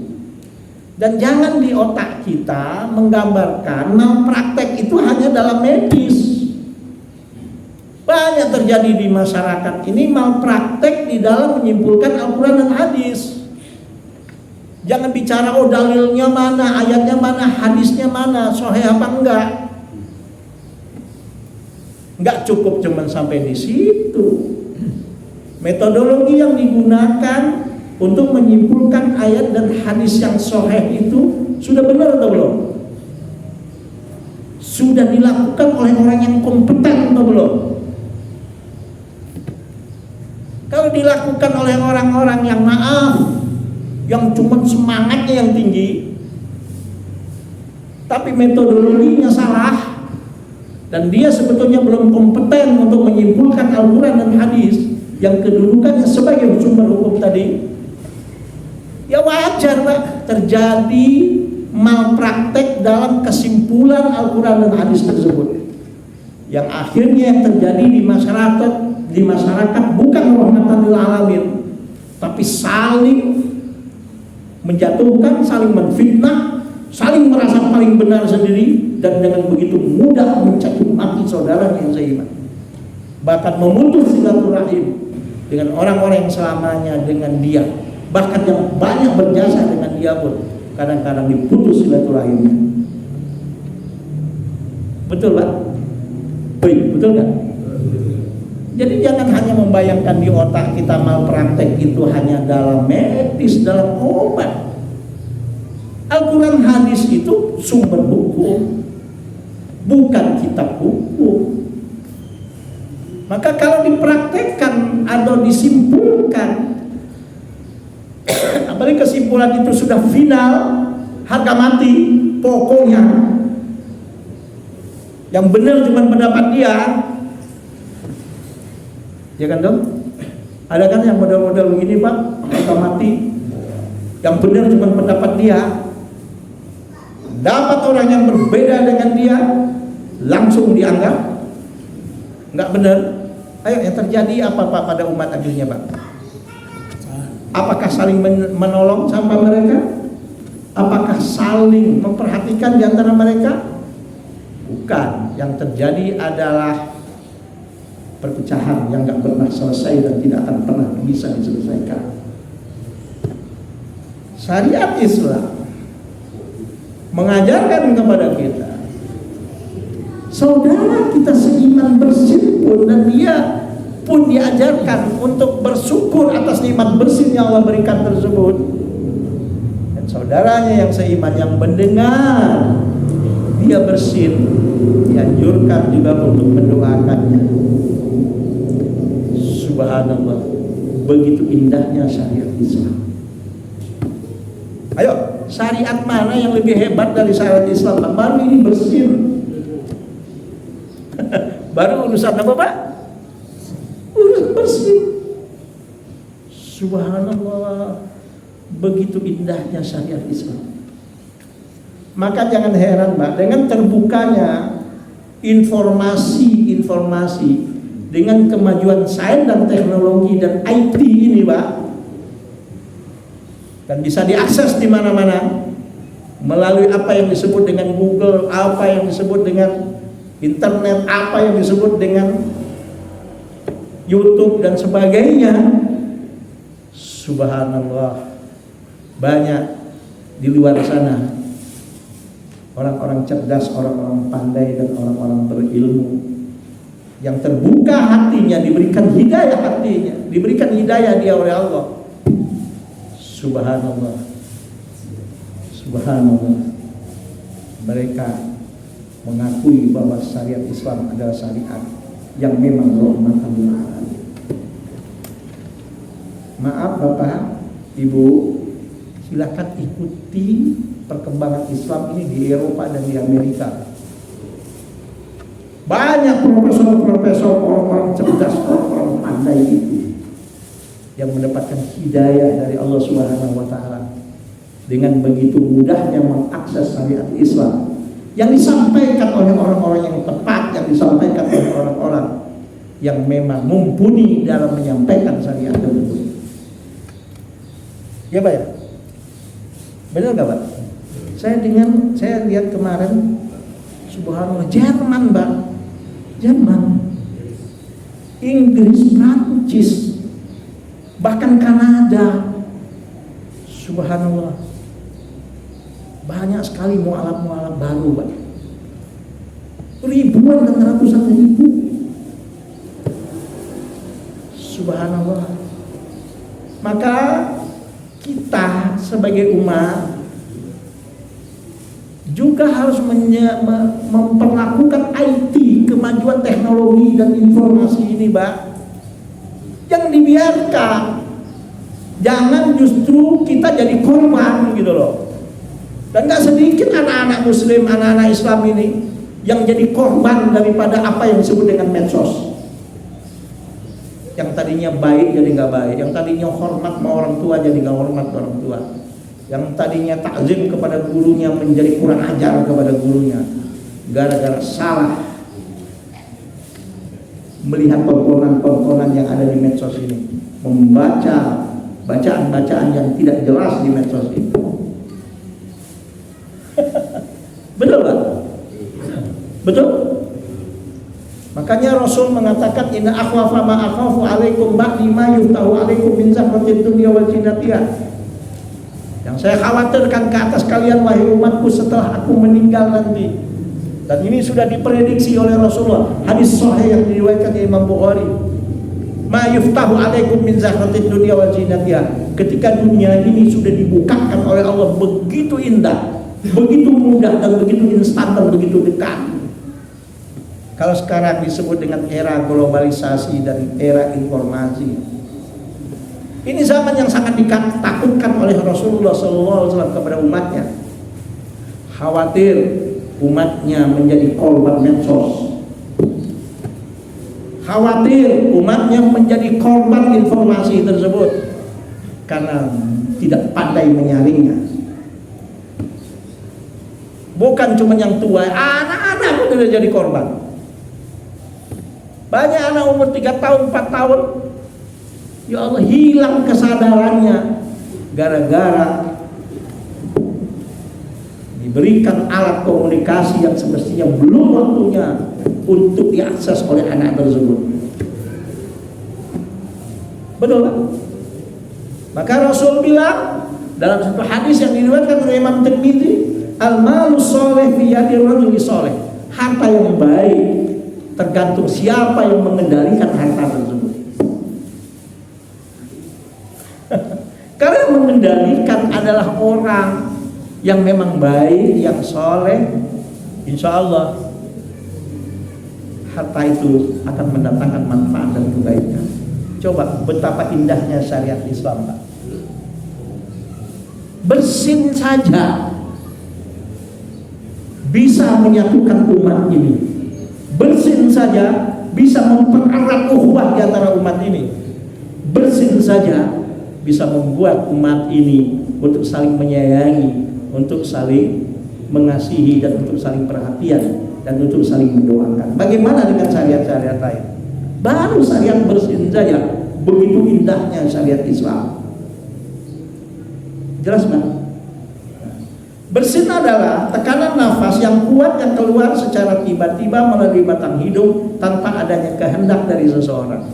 Dan jangan di otak kita menggambarkan malpraktek itu hanya dalam medis. Banyak terjadi di masyarakat ini malpraktek di dalam menyimpulkan Al-Quran dan hadis. Jangan bicara oh dalilnya mana, ayatnya mana, hadisnya mana, sahih apa enggak. Enggak cukup cuman sampai di situ. Metodologi yang digunakan untuk menyimpulkan ayat dan hadis yang sahih itu sudah benar atau belum? Sudah dilakukan oleh orang yang kompeten atau belum? Kalau dilakukan oleh orang-orang yang maaf, yang cuma semangatnya yang tinggi, tapi metodologinya salah, dan dia sebetulnya belum kompeten untuk menyimpulkan Al-Quran dan hadis yang kedudukannya sebagai sumber hukum tadi, ya wajar Pak terjadi malpraktek dalam kesimpulan Al-Quran dan hadis tersebut, yang akhirnya yang terjadi di masyarakat bukan rahmatan lil alamin, tapi saling menjatuhkan, saling menfitnah, saling merasa paling benar sendiri, dan dengan begitu mudah mencaci maki saudara yang seiman, bahkan memutus silaturahim dengan orang-orang yang selamanya dengan dia, bahkan yang banyak berjasa dengan dia pun kadang-kadang diputus silaturahimnya. Betul Pak? Betul kan? Jadi jangan hanya membayangkan di otak kita malpraktek itu hanya dalam medis, dalam obat. Al-Quran hadis itu sumber hukum, bukan kitab hukum. Maka kalau dipraktekkan atau disimpulkan, apalagi kesimpulan itu sudah final, harga mati, pokoknya yang benar cuma pendapat dia, ya kan dong? Ada kan yang model-model begini Pak, harga mati, yang benar cuma pendapat dia. Dapat orang yang berbeda dengan dia langsung dianggap nggak benar. Ayo, yang terjadi apa Pak pada umat akhirnya Pak? Apakah saling menolong sama mereka? Apakah saling memperhatikan di antara mereka? Bukan. Yang terjadi adalah perpecahan yang nggak pernah selesai dan tidak akan pernah bisa diselesaikan. Syariat Islam mengajarkan kepada kita, saudara kita seiman bersimpul, dan dia pun diajarkan untuk bersyukur atas nikmat bersin yang Allah berikan tersebut. Dan saudaranya yang seiman yang mendengar dia bersin, dianjurkan juga untuk mendoakannya. Subhanallah, begitu indahnya syariat Islam. Ayo, syariat mana yang lebih hebat dari syariat Islam? Baru ini bersin. Baru urusan apa Pak? Urusan bersin. Subhanallah, begitu indahnya syariat Islam. Maka jangan heran Pak, dengan terbukanya informasi dengan kemajuan sains dan teknologi dan IT ini Pak, dan bisa diakses di mana-mana melalui apa yang disebut dengan Google, apa yang disebut dengan internet, apa yang disebut dengan YouTube dan sebagainya. Subhanallah, banyak di luar sana orang-orang cerdas, orang-orang pandai dan orang-orang berilmu yang terbuka hatinya, diberikan hidayah hatinya, diberikan hidayah dia oleh Allah. Subhanallah, subhanallah, mereka mengakui bahwa syariat Islam adalah syariat yang memang rahmatan lil alamin. Maaf Bapak, Ibu, silakan ikuti perkembangan Islam ini di Eropa dan di Amerika. Banyak profesor-profesor, orang-orang cerdas, orang-orang pandai itu yang mendapatkan hidayah dari Allah Subhanahu wa taala dengan begitu mudahnya mengakses syariat Islam yang disampaikan oleh orang-orang yang tepat, yang disampaikan oleh orang-orang yang memang mumpuni dalam menyampaikan syariat tersebut. Ya Pak ya? Benar gak Pak? Saya lihat kemarin, subhanallah, Jerman Pak, Jerman, Inggris, Prancis, bahkan Kanada, subhanallah, banyak sekali mualaf-mualaf baru Pak, ribuan dan ratusan ribu, subhanallah. Maka kita sebagai umat juga harus memperlakukan IT, kemajuan teknologi dan informasi ini Pak. Jangan dibiarkan, jangan justru kita jadi korban gitu loh. Dan gak sedikit anak-anak muslim, anak-anak Islam ini yang jadi korban daripada apa yang disebut dengan medsos. Yang tadinya baik jadi gak baik, yang tadinya hormat sama orang tua jadi gak hormat ke orang tua, yang tadinya takzim kepada gurunya menjadi kurang ajar kepada gurunya gara-gara salah melihat tontonan-tontonan yang ada di medsos ini, membaca bacaan-bacaan yang tidak jelas di medsos itu. Betul Pak? Betul? Makanya Rasul mengatakan inna akhwafa ma akhafu alaikum ba'di ma yuftahu alaikum min zahratid dunya wal zinatiha. Yang saya khawatirkan ke atas kalian wahai umatku setelah aku meninggal nanti. Dan ini sudah diprediksi oleh Rasulullah, hadis sahih yang diriwayatkan Imam Bukhari. Ma yuftahu alaikum min zahratid dunya wal zinatiha. Ketika dunia ini sudah dibukakan oleh Allah begitu indah, begitu mudah dan begitu instan dan begitu dekat. Kalau sekarang disebut dengan era globalisasi dan era informasi, ini zaman yang sangat ditakutkan oleh Rasulullah SAW kepada umatnya. Khawatir umatnya menjadi korban medsos, khawatir umatnya menjadi korban informasi tersebut karena tidak pandai menyaringnya. Bukan cuma yang tua, anak-anak pun sudah jadi korban. Banyak anak umur 3 tahun, 4 tahun, ya Allah, hilang kesadarannya gara-gara diberikan alat komunikasi yang semestinya belum waktunya untuk diakses oleh anak tersebut. Betul kan? Maka Rasul bilang dalam satu hadis yang diriwayatkan oleh Imam Tirmidzi, al-malu sholih fi yadi rajuli sholih. Harta yang baik tergantung siapa yang mengendalikan harta tersebut. Karena yang mengendalikan adalah orang yang memang baik, yang soleh, insya Allah harta itu akan mendatangkan manfaat dan kebaikan. Coba betapa indahnya syariat Islam Pak. Bersin saja bisa menyatukan umat ini. Bersin saja bisa mempererat ukhuwah di antara umat ini. Bersin saja bisa membuat umat ini untuk saling menyayangi, untuk saling mengasihi dan untuk saling perhatian dan untuk saling mendoakan. Bagaimana dengan syariat-syariat lain? Baru syariat bersin saja begitu indahnya syariat Islam. Jelas Pak? Bersin adalah tekanan nafas yang kuat yang keluar secara tiba-tiba melalui batang hidung tanpa adanya kehendak dari seseorang.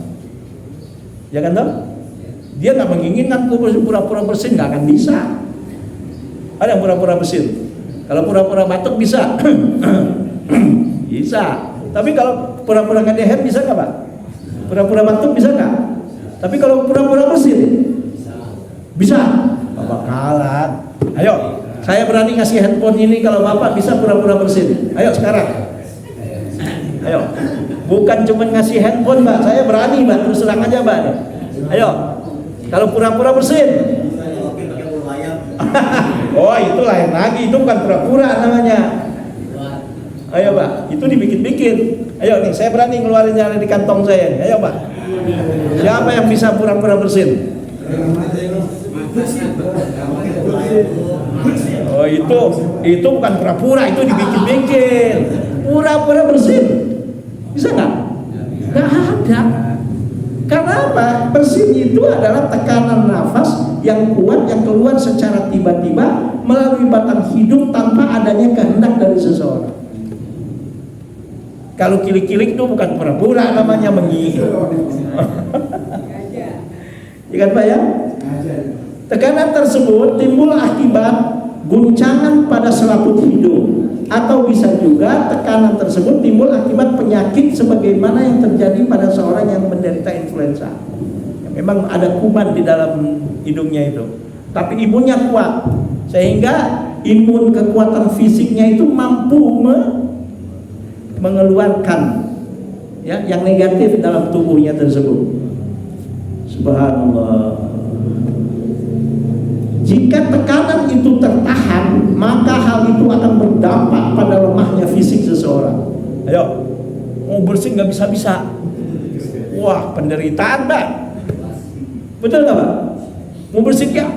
Ya kan toh? Dia nggak menginginkan pura-pura bersin, nggak akan bisa. Ada yang pura-pura bersin. Kalau pura-pura batuk bisa, bisa. Tapi kalau pura-pura nggak ada head bisa nggak Pak? Pura-pura batuk bisa nggak? Tapi kalau pura-pura bersin, bisa. Bapak kalah. Ayo, saya berani ngasih handphone ini kalau Bapak bisa pura-pura bersin. Ayo sekarang. Ayo. Bukan cuma ngasih handphone Mbak, saya berani Mbak, terus terang aja Mbak. Ayo. Kalau pura-pura bersin. Oh itu lain lagi, itu bukan pura-pura namanya. Ayo Pak, itu dibikin-bikin. Ayo nih, saya berani ngeluarin yang ada di kantong saya. Ayo Pak. Siapa yang bisa pura-pura bersin? Oh itu bukan pura-pura, itu dibikin-bikin. Pura-pura bersin. Bisa nggak? Nggak ada. Karena apa? Bersin itu adalah tekanan nafas yang kuat yang keluar secara tiba-tiba melalui batang hidung tanpa adanya kehendak dari seseorang. Kalau kilik-kilik itu bukan pura-pura, namanya menggigil. Ya kan Pak ya? Tekanan tersebut timbul akibat guncangan pada selaput hidung, atau bisa juga tekanan tersebut timbul akibat penyakit sebagaimana yang terjadi pada seorang yang menderita influenza. Memang ada kuman di dalam hidungnya itu, tapi imunnya kuat sehingga kekuatan fisiknya itu mampu mengeluarkan ya yang negatif dalam tubuhnya tersebut. Subhanallah. Jika tekanan itu tertahan, maka hal itu akan berdampak pada lemahnya fisik seseorang. Ayo, mau bersin nggak bisa-bisa. Wah, penderitaan Mbak. Betul nggak Pak? Mau bersin ya?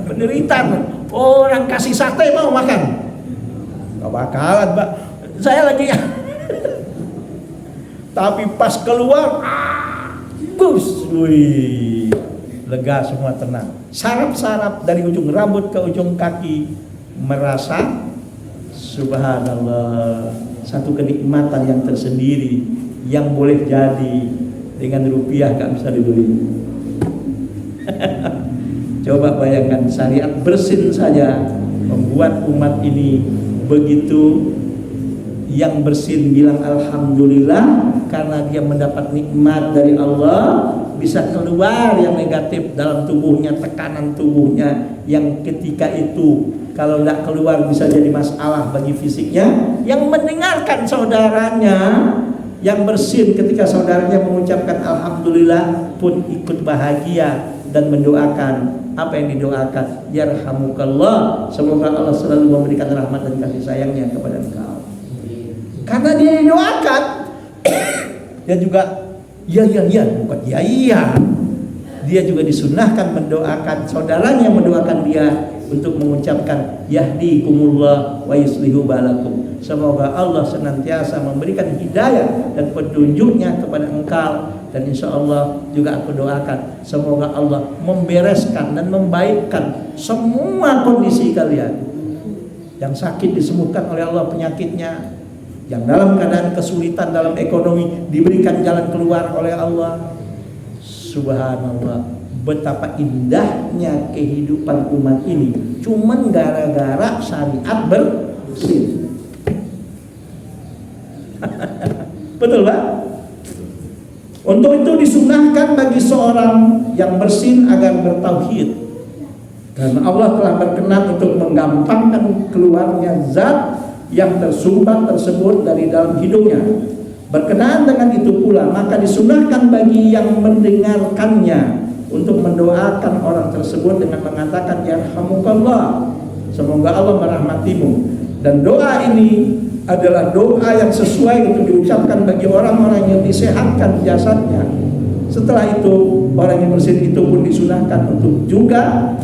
Penderitaan. Orang kasih sate mau makan. Gak bakalan Mbak. Saya lagi ya. Tapi pas keluar, bus, wih, lega semua, tenang. Saraf-saraf dari ujung rambut ke ujung kaki merasa subhanallah, satu kenikmatan yang tersendiri yang boleh jadi dengan rupiah gak bisa dibeli. Coba bayangkan, syariat bersin saja membuat umat ini begitu. Yang bersin bilang alhamdulillah karena dia mendapat nikmat dari Allah, bisa keluar yang negatif dalam tubuhnya, tekanan tubuhnya yang ketika itu kalau tidak keluar bisa jadi masalah bagi fisiknya. Yang mendengarkan saudaranya yang bersin ketika saudaranya mengucapkan alhamdulillah pun ikut bahagia dan mendoakan apa yang didoakan, yarhamukallah, semoga Allah selalu memberikan rahmat dan kasih sayangnya kepada engkau. Karena dia didoakan, dia juga bukan iya. Dia juga disunahkan mendoakan saudaranya, mendoakan dia untuk mengucapkan yahdikumullah wa yuslihu balakum. Semoga Allah senantiasa memberikan hidayah dan petunjuknya kepada engkau, dan insya Allah juga aku doakan semoga Allah membereskan dan membaikkan semua kondisi kalian. Yang sakit disembuhkan oleh Allah penyakitnya, yang dalam keadaan kesulitan dalam ekonomi diberikan jalan keluar oleh Allah. Subhanallah, betapa indahnya kehidupan umat ini cuman gara-gara syariat bersin. Betul Pak? Untuk itu disunahkan bagi seorang yang bersin agar bertauhid, karena Allah telah berkenan untuk menggampangkan keluarnya zat yang tersumbat tersebut dari dalam hidungnya. Berkenaan dengan itu pula, maka disunahkan bagi yang mendengarkannya untuk mendoakan orang tersebut dengan mengatakan yarhamukallah, semoga Allah merahmatimu. Dan doa ini adalah doa yang sesuai untuk diucapkan bagi orang-orang yang disehatkan jasadnya. Setelah itu orang yang bersin itu pun disunahkan untuk juga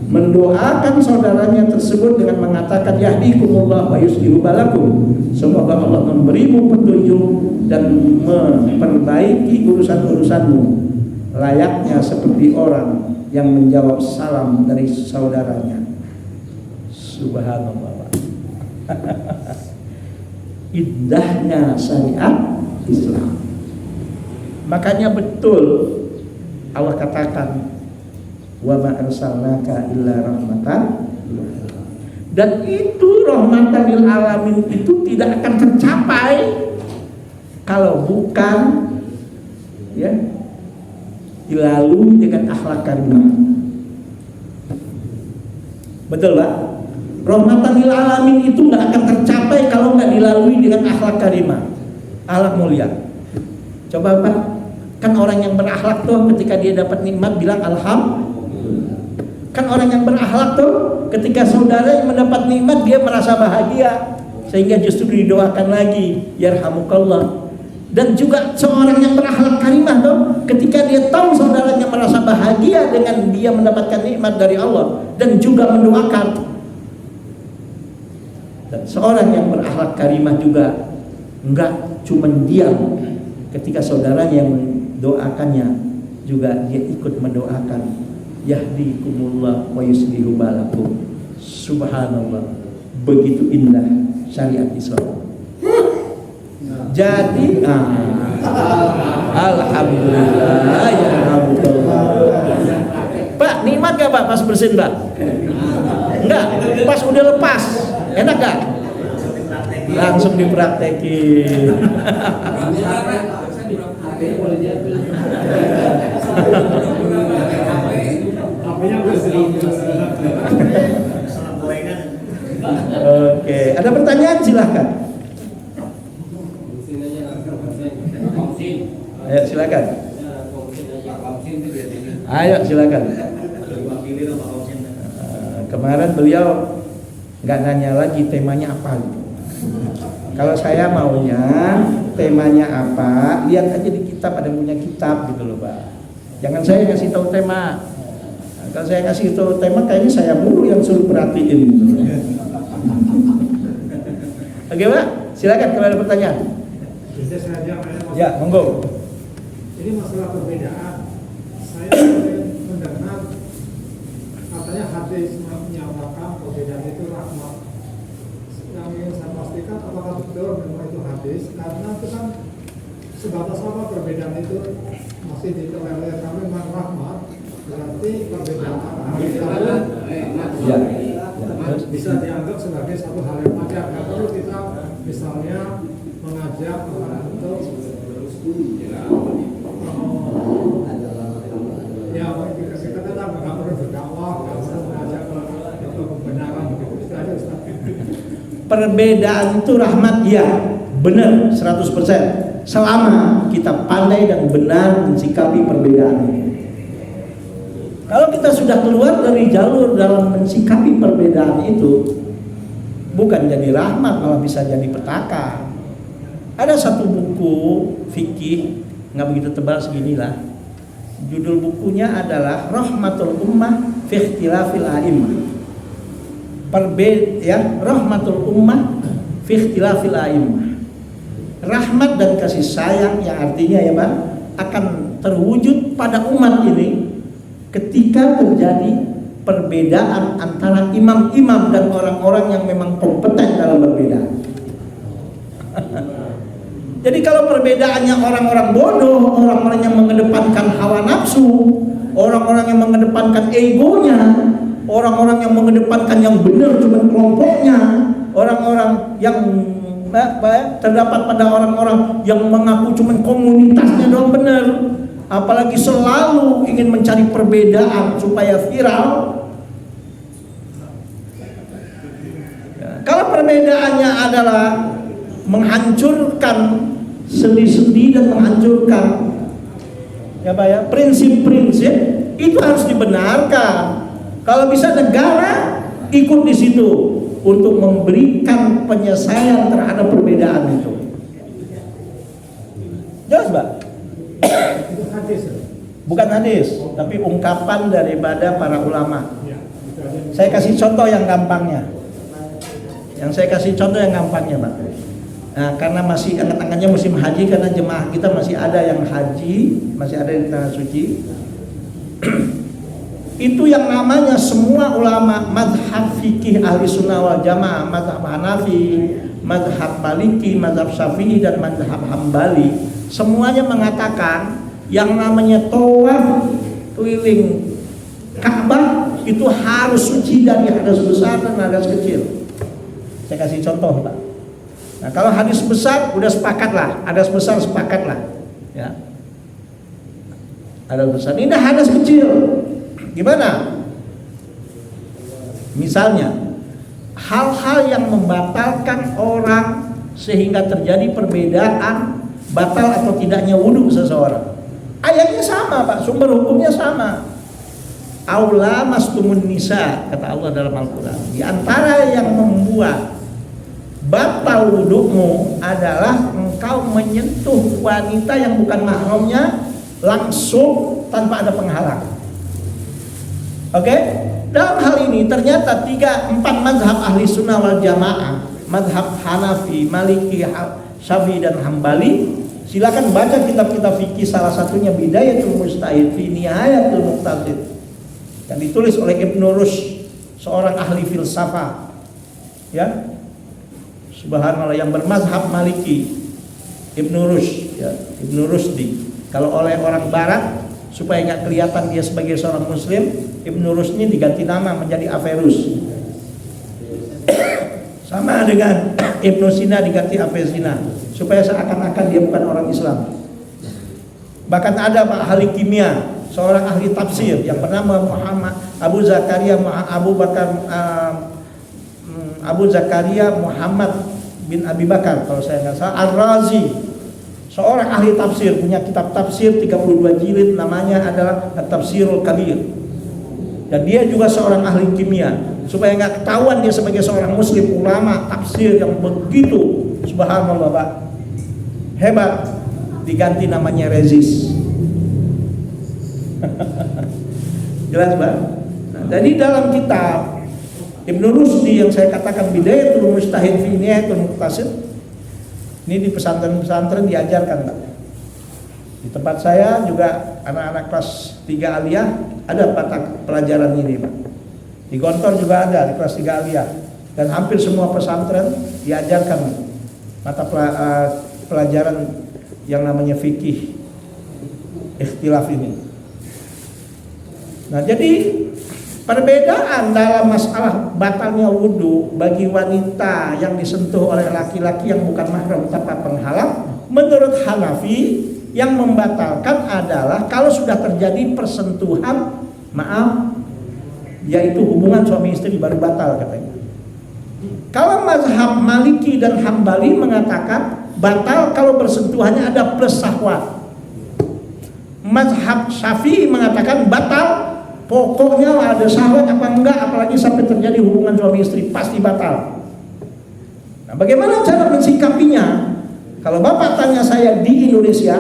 mendoakan saudaranya tersebut dengan mengatakan yahdikumullah wa yuslihu balakum, semoga Allah memberimu petunjuk dan memperbaiki urusan-urusanmu, layaknya seperti orang yang menjawab salam dari saudaranya. Subhanallah. Indahnya syariat Islam. Makanya betul Allah katakan wa ma arsalnaka illa rahmatan, dan itu rahmatan lil alamin itu tidak akan tercapai kalau bukan ya dilalui dengan akhlak karimah. Betul Pak? Rahmatan lil alamin itu nggak akan tercapai kalau nggak dilalui dengan akhlak karimah, akhlak mulia. Coba Pak, kan orang yang berakhlak tuh ketika dia dapat nikmat bilang alhamdulillah. Kan orang yang berakhlak tuh ketika saudara yang mendapat nikmat dia merasa bahagia, sehingga justru didoakan lagi yarhamukallah. Dan juga seorang yang berakhlak karimah tuh ketika dia tahu saudaranya merasa bahagia dengan dia mendapatkan nikmat dari Allah dan juga mendoakan. Dan seorang yang berakhlak karimah juga enggak cuma diam ketika saudaranya yang mendoakannya, juga dia ikut mendoakan. Yahdikumullah wa yuslihu balakum. Subhanallah, begitu indah syariat Islam. Jadi alhamdulillah ya Alhamdulillah. Pak, nikmat gak Pak pas bersin Pak? Enggak, pas udah lepas enak gak? Langsung dipraktekin. Oke, ada pertanyaan silahkan. Ayo silakan. Ayo silakan. Kemarin beliau nggak nanya lagi temanya apa gitu. Kalau saya maunya temanya apa, lihat aja di kitab, ada punya kitab gitu loh Pak. Jangan saya kasih tahu tema. Kalau saya kasih tahu tema kayaknya saya mulu yang suruh perhatiin gitu. Oke Pak, silakan kalau ada pertanyaan. Ya, monggo. Ini masalah perbedaan. Saya mendengar katanya hadis menyatakan perbedaan itu rahmat. Yang ingin saya pastikan apakah betul memang itu hadis, karena itu kan sebatas apa perbedaan itu masih ditolerirkan memang rahmat, berarti perbedaan Ya. Bisa dianggap sebagai satu hal yang wajar. Nggak perlu kita misalnya mengajak orang untuk ya kita tetap nggak perlu berdakwah, nggak perlu mengajak ke kebenaran begitu. Itu aja Ustaz. Perbedaan itu rahmat, ya benar 100%. Selama kita pandai dan benar mensikapi perbedaan ini. Kalau kita sudah keluar dari jalur dalam mensikapi perbedaan itu, bukan jadi rahmat, malah bisa jadi petaka. Ada satu buku fikih, nggak begitu tebal seginilah. Judul bukunya adalah Rahmatul Ummah fi Ikhtilafil A'immah. Rahmatul Ummah fi Ikhtilafil A'immah. Rahmat dan kasih sayang yang artinya ya Pak akan terwujud pada umat ini ketika terjadi perbedaan antara imam-imam dan orang-orang yang memang kompeten dalam berbeda. Jadi kalau perbedaannya orang-orang bodoh, orang-orang yang mengedepankan hawa nafsu, orang-orang yang mengedepankan egonya, orang-orang yang mengedepankan yang benar cuma kelompoknya, orang-orang yang terdapat pada orang-orang yang mengaku cuma komunitasnya doang benar, apalagi selalu ingin mencari perbedaan supaya viral. Kalau perbedaannya adalah menghancurkan sendi-sendi dan menghancurkan ya Pak ya, prinsip-prinsip, itu harus dibenarkan. Kalau bisa negara ikut di situ untuk memberikan penyelesaian terhadap perbedaan itu. Jelas Pak? Bukan hadis, tapi ungkapan daripada para ulama. Saya kasih contoh yang gampangnya. Yang saya kasih contoh yang gampangnya Pak. Nah, karena masih anget-angetnya musim haji, karena jemaah kita masih ada yang haji, masih ada di tanah suci. Itu yang namanya semua ulama mazhab fikih ahli sunnah wal jamaah, mazhab Hanafi, mazhab Maliki, mazhab Syafi'i dan mazhab Hambali, semuanya mengatakan yang namanya tawaf keliling Ka'bah itu harus suci dari hadas besar dan hadas kecil. Saya kasih contoh, Pak. Nah, kalau hadis besar udah sepakatlah, hadas besar sepakatlah, ya. Hadas besar. Ini dah hadas kecil. Gimana? Misalnya, hal-hal yang membatalkan orang sehingga terjadi perbedaan batal atau tidaknya wudhu seseorang. Ayatnya sama, Pak, sumber hukumnya sama. Aula mastumun nisa, kata Allah dalam Al-Quran. Di antara yang membuat batal wudhumu adalah engkau menyentuh wanita yang bukan mahramnya langsung tanpa ada penghalang. Oke? Dalam hal ini ternyata 4 mazhab ahli sunnah wal jamaah, mazhab Hanafi, Maliki, Syafi'i dan Hambali. Silakan baca kitab-kitab fikih, salah satunya Bidayatul Mujtahid fi Nihayatul Muqtasid yang ditulis oleh Ibnu Rushd, seorang ahli filsafat. Ya. Subhanallah, yang bermazhab Maliki, Ibnu Rushd, ya, Ibnu Rushdi. Kalau oleh orang barat supaya nggak kelihatan dia sebagai seorang muslim, Ibnu Rushd ini diganti nama menjadi Averus. Sama dengan Ibnu Sina diganti Avicenna supaya seakan-akan dia bukan orang Islam. Bahkan ada Pak ahli kimia, seorang ahli tafsir yang bernama Abu Zakaria Muhammad bin Abi Bakar, kalau saya nggak salah, Ar-Razi, seorang ahli tafsir, punya kitab tafsir 32 jilid, namanya adalah At-Tafsirul Kabir. Dan dia juga seorang ahli kimia, supaya nggak ketahuan dia sebagai seorang muslim, ulama tafsir yang begitu subhanallah, Pak, hebat, diganti namanya Rezis. Jelas, Pak? Nah, jadi dalam kitab Ibnu Rushdi yang saya katakan Bidayatul Mujtahid fi Nihayatul Muqtasid, ini di pesantren-pesantren diajarkan, Pak. Di tempat saya juga anak-anak kelas 3 aliyah ada pelajaran ini, Pak. Di Gontor juga ada di kelas 3 aliyah, dan hampir semua pesantren diajarkan mata pelajaran yang namanya fikih ikhtilaf ini. Nah, jadi perbedaan dalam masalah batalnya wudhu bagi wanita yang disentuh oleh laki-laki yang bukan mahram tanpa penghalang, menurut Hanafi yang membatalkan adalah kalau sudah terjadi persentuhan, yaitu hubungan suami istri baru batal katanya. Kalau mazhab Maliki dan Hambali mengatakan batal kalau bersentuhannya ada plus syahwat. Mazhab Syafi'i mengatakan batal pokoknya ada syahwat apa enggak, apalagi sampai terjadi hubungan suami istri, pasti batal. Nah, bagaimana cara mensikapinya? Kalau Bapak tanya saya di Indonesia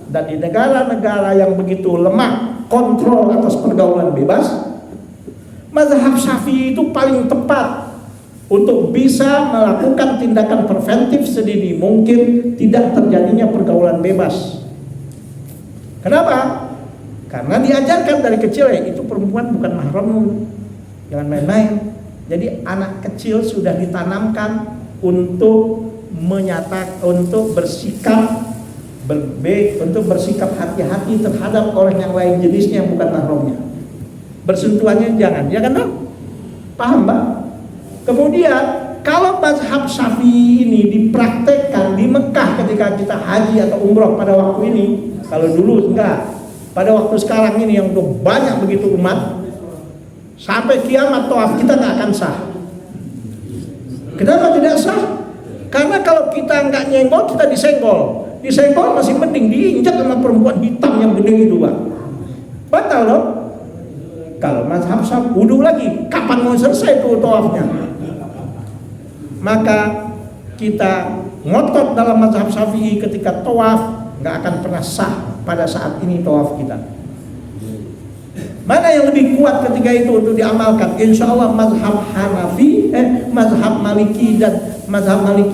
dan di negara-negara yang begitu lemah kontrol atas pergaulan bebas, mazhab Syafi'i itu paling tepat untuk bisa melakukan tindakan preventif sedini mungkin tidak terjadinya pergaulan bebas. Kenapa? Karena diajarkan dari kecil, ya, itu perempuan bukan mahram, jangan main-main. Jadi anak kecil sudah ditanamkan untuk untuk bersikap untuk bersikap hati-hati terhadap orang yang lain jenisnya yang bukan mahramnya. Bersentuhannya jangan dong. Paham, Mbak? Kemudian kalau mazhab Syafi'i ini dipraktekkan di Mekah ketika kita haji atau umroh pada waktu ini, kalau dulu enggak. Pada waktu sekarang ini yang udah banyak begitu umat, sampai kiamat tawaf kita nggak akan sah. Kenapa tidak sah? Karena kalau kita nggak nyenggol, kita disenggol. Disenggol masih mending, diinjak sama perempuan hitam yang gede itu, Pak. Batal loh. Kalau mazhab Syafi'i wudhu lagi, kapan mau selesai tuh tawafnya? Maka kita ngotot dalam mazhab Syafi'i ketika tawaf nggak akan pernah sah pada saat ini tawaf kita. Mana yang lebih kuat ketika itu untuk diamalkan? Insya Allah mazhab mazhab Maliki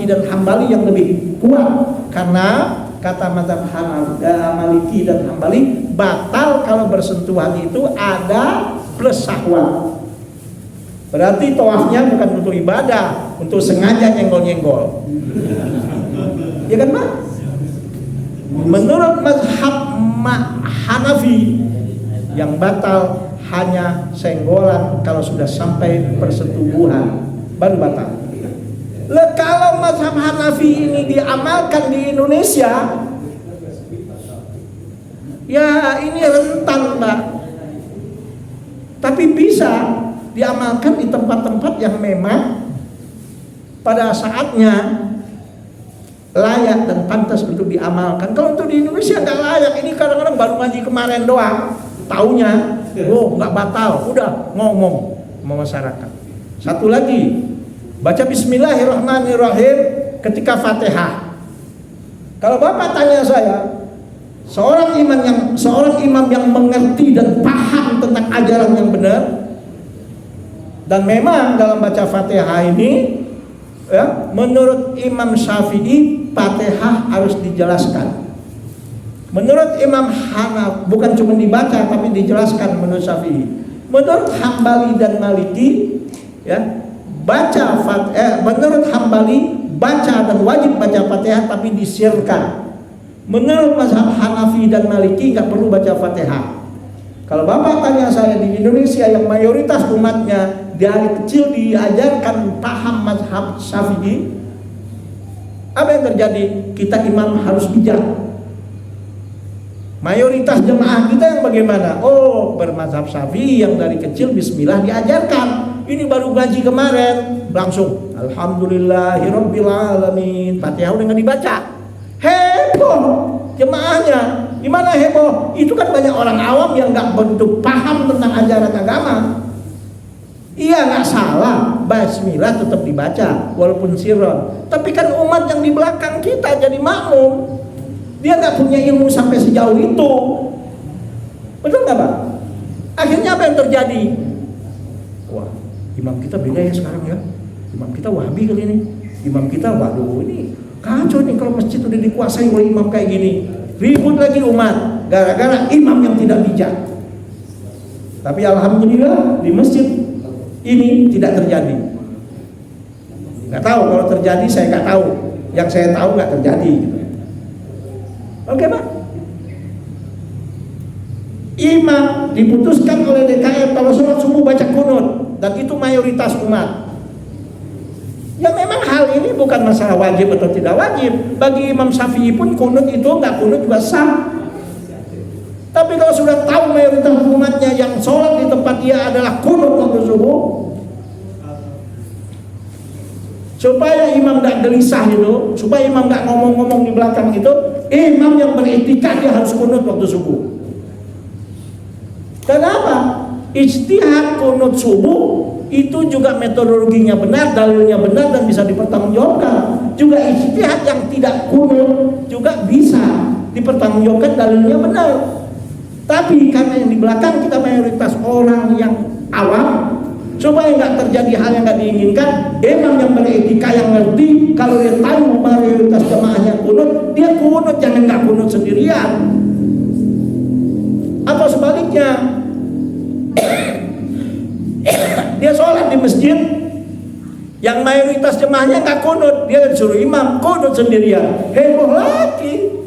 dan Hambali yang lebih kuat, karena kata mazhab Maliki dan Hambali batal kalau bersentuhan itu ada plus syahwat. Berarti tawafnya bukan untuk ibadah, untuk sengaja nyenggol-nyenggol. Ya kan, Pak? Menurut mazhab Hanafi, yang batal hanya senggolan kalau sudah sampai persetubuhan baru batal. Kalau mazhab Hanafi ini diamalkan di Indonesia, ya ini rentan, Mbak. Tapi bisa diamalkan di tempat-tempat yang memang pada saatnya layak dan pantas untuk diamalkan. Kalau untuk di Indonesia nggak layak. Ini kadang-kadang baru ngaji kemarin doang, taunya, oh nggak batal, udah ngomong sama masyarakat. Satu lagi, baca Bismillahirrahmanirrahim ketika Fatihah. Kalau Bapak tanya saya, seorang imam yang mengerti dan paham tentang ajaran yang benar, dan memang dalam baca Fatihah ini, ya, menurut Imam Syafi'i Fatihah harus dijelaskan. Menurut Imam Hanaf bukan cuma dibaca tapi dijelaskan menurut Syafi'i. Menurut Hambali dan Maliki, ya, menurut Hambali baca dan wajib baca Fatihah tapi disirkan. Menurut mazhab Hanafi dan Maliki nggak perlu baca Fatihah. Kalau Bapak tanya saya, di Indonesia yang mayoritas umatnya dari kecil diajarkan paham mazhab Syafi'i, apa yang terjadi? Kita imam harus bijak. Mayoritas jemaah kita yang bagaimana? Oh, bermazhab Syafi'i yang dari kecil Bismillah diajarkan. Ini baru ngaji kemarin, langsung Alhamdulillahirabbil alamin. Fatihah udah nggak dibaca. Heboh jemaahnya. Gimana heboh? Itu kan banyak orang awam yang nggak begitu paham tentang ajaran agama. Iya, nggak salah, Bismillah tetap dibaca walaupun sirron. Tapi kan umat yang di belakang kita jadi makmum, dia nggak punya ilmu sampai sejauh itu. Betul nggak, Pak? Akhirnya apa yang terjadi? Wah, imam kita beda ya sekarang ya. Imam kita Wahabi kali ini. Imam kita, waduh ini kacau nih kalau masjid udah dikuasai oleh imam kayak gini. Ribut lagi umat gara-gara imam yang tidak bijak. Tapi alhamdulillah di masjid ini tidak terjadi. Nggak tahu, kalau terjadi saya nggak tahu. Yang saya tahu nggak terjadi. Oke, Pak? Imam diputuskan oleh DKM kalau sholat subuh baca kunut, dan itu mayoritas umat. Ya memang hal ini bukan masalah wajib atau tidak wajib. Bagi Imam Syafi'i pun kunut itu nggak kunut juga sah. Tapi kalau sudah tahu mayoritas umatnya yang sholat di tempat dia adalah kunut waktu subuh, supaya imam nggak gelisah itu, supaya imam nggak ngomong-ngomong di belakang itu, imam yang beretika dia harus kunut waktu subuh. Kenapa? Ijtihad kunut subuh itu juga metodologinya benar, dalilnya benar dan bisa dipertanggungjawabkan. Juga ijtihad yang tidak kunut juga bisa dipertanggungjawabkan, dalilnya benar. Tapi karena yang di belakang kita mayoritas orang yang awam, supaya nggak terjadi hal yang nggak diinginkan, imam yang beretika yang ngerti, kalau dia tahu mayoritas jemaahnya kunut, dia kunut, jangan nggak kunut sendirian. Atau sebaliknya, dia sholat di masjid yang mayoritas jemaahnya nggak kunut, dia disuruh imam kunut sendirian, heboh lagi.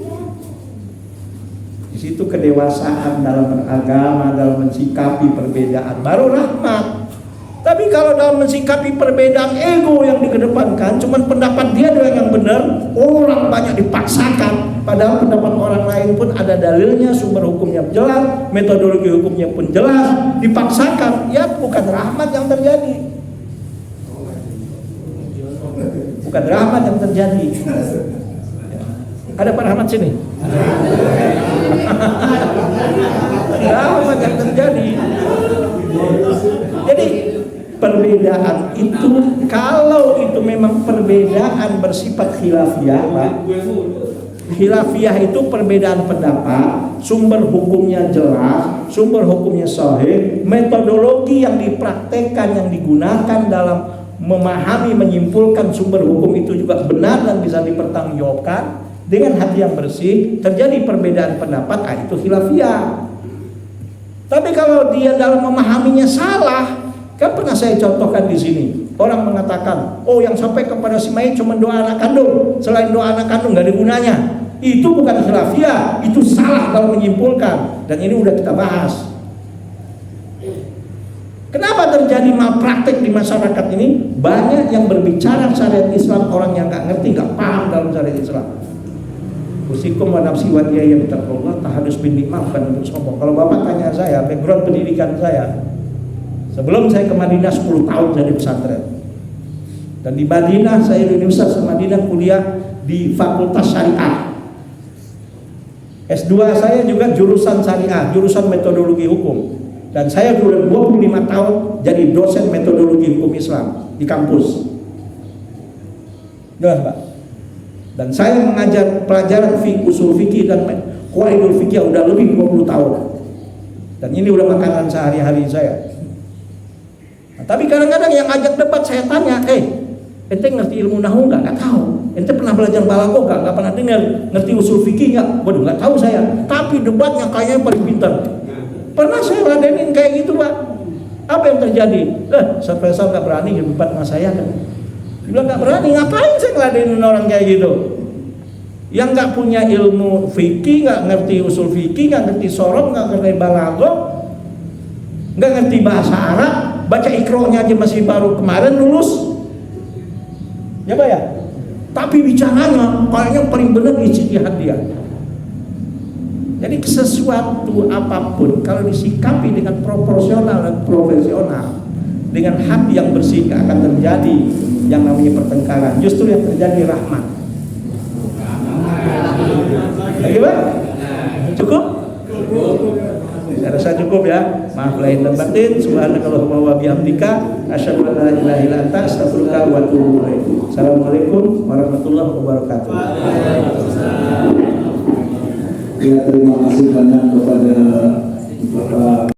Di situ kedewasaan dalam beragama, dalam mensikapi perbedaan baru rahmat. Tapi kalau dalam mensikapi perbedaan ego yang dikedepankan, cuman pendapat dia doang yang benar, orang banyak dipaksakan, padahal pendapat orang lain pun ada dalilnya, sumber hukumnya jelas, metodologi hukumnya pun jelas, dipaksakan, ya bukan rahmat yang terjadi. Bukan rahmat yang terjadi. Ada Pak Rahmat sini? Rahmat yang terjadi. Jadi perbedaan itu, kalau itu memang perbedaan bersifat khilafiyah, Pak. Khilafiyah itu perbedaan pendapat, sumber hukumnya jelas, sumber hukumnya sahih, metodologi yang dipraktekkan, yang digunakan dalam memahami, menyimpulkan sumber hukum itu juga benar dan bisa dipertanggungjawabkan dengan hati yang bersih. Terjadi perbedaan pendapat, itu khilafiyah. Tapi kalau dia dalam memahaminya salah, kan pernah saya contohkan di sini. Orang mengatakan, oh yang sampai kepada si mayit cuma doa anak kandung, selain doa anak kandung nggak ada gunanya. Itu bukan khilafiyah, itu salah kalau menyimpulkan. Dan ini udah kita bahas. Kenapa terjadi malpraktek di masyarakat ini? Banyak yang berbicara syariat Islam, orang yang nggak ngerti, nggak paham dalam syariat Islam. Usikum wa nafsi wa diyaya bitaqwallah, tahadus bin nikmah, bukan untuk sombong. Kalau Bapak tanya saya, background pendidikan saya, sebelum saya ke Madinah 10 tahun jadi pesantren. Dan di Madinah, saya di Universitas Madinah kuliah di Fakultas Syariah. S2 saya juga jurusan syariah, jurusan metodologi hukum. Dan saya sudah 25 tahun jadi dosen metodologi hukum Islam di kampus. Jelas, Pak? Dan saya mengajar pelajaran usul fikih dan qawaidul fikih udah lebih 20 tahun. Dan ini udah makanan sehari-hari saya. Nah, tapi kadang-kadang yang ajak debat saya tanya, ente ngerti ilmu nahu nggak? Nggak tahu. Ente pernah belajar balaghah nggak? Nggak pernah dengar. Ngerti usul fikih nggak? Waduh, nggak tahu saya. Tapi debatnya kayaknya paling pintar. Pernah saya ladenin kayak gitu, Pak. Apa yang terjadi? Ustaz Faisal nggak berani debat sama saya kan? Dia bilang nggak berani. Ngapain saya ngeladenin orang kayak gitu? Yang nggak punya ilmu fikih, nggak ngerti usul fikih, nggak ngerti sorok, nggak ngerti balaghah, nggak ngerti bahasa Arab, baca ikronya aja masih baru kemarin lulus. Ya Pak ya? Tapi bicaranya kayaknya paling benar ijtihad dia. Jadi sesuatu apapun kalau disikapi dengan proporsional dan profesional, dengan hati yang bersih, akan terjadi yang namanya pertengkaran. Justru yang terjadi rahmat. Lagi Pak? Cukup? Saya rasa cukup ya. Maaf lahir dan batin. Subhanakallahumma wa bihamdika asyhadu an la ilaha illa anta astaghfiruka wa atubu ilaik. Assalamualaikum warahmatullahi wabarakatuh. Ya, terima kasih banyak kepada Bapak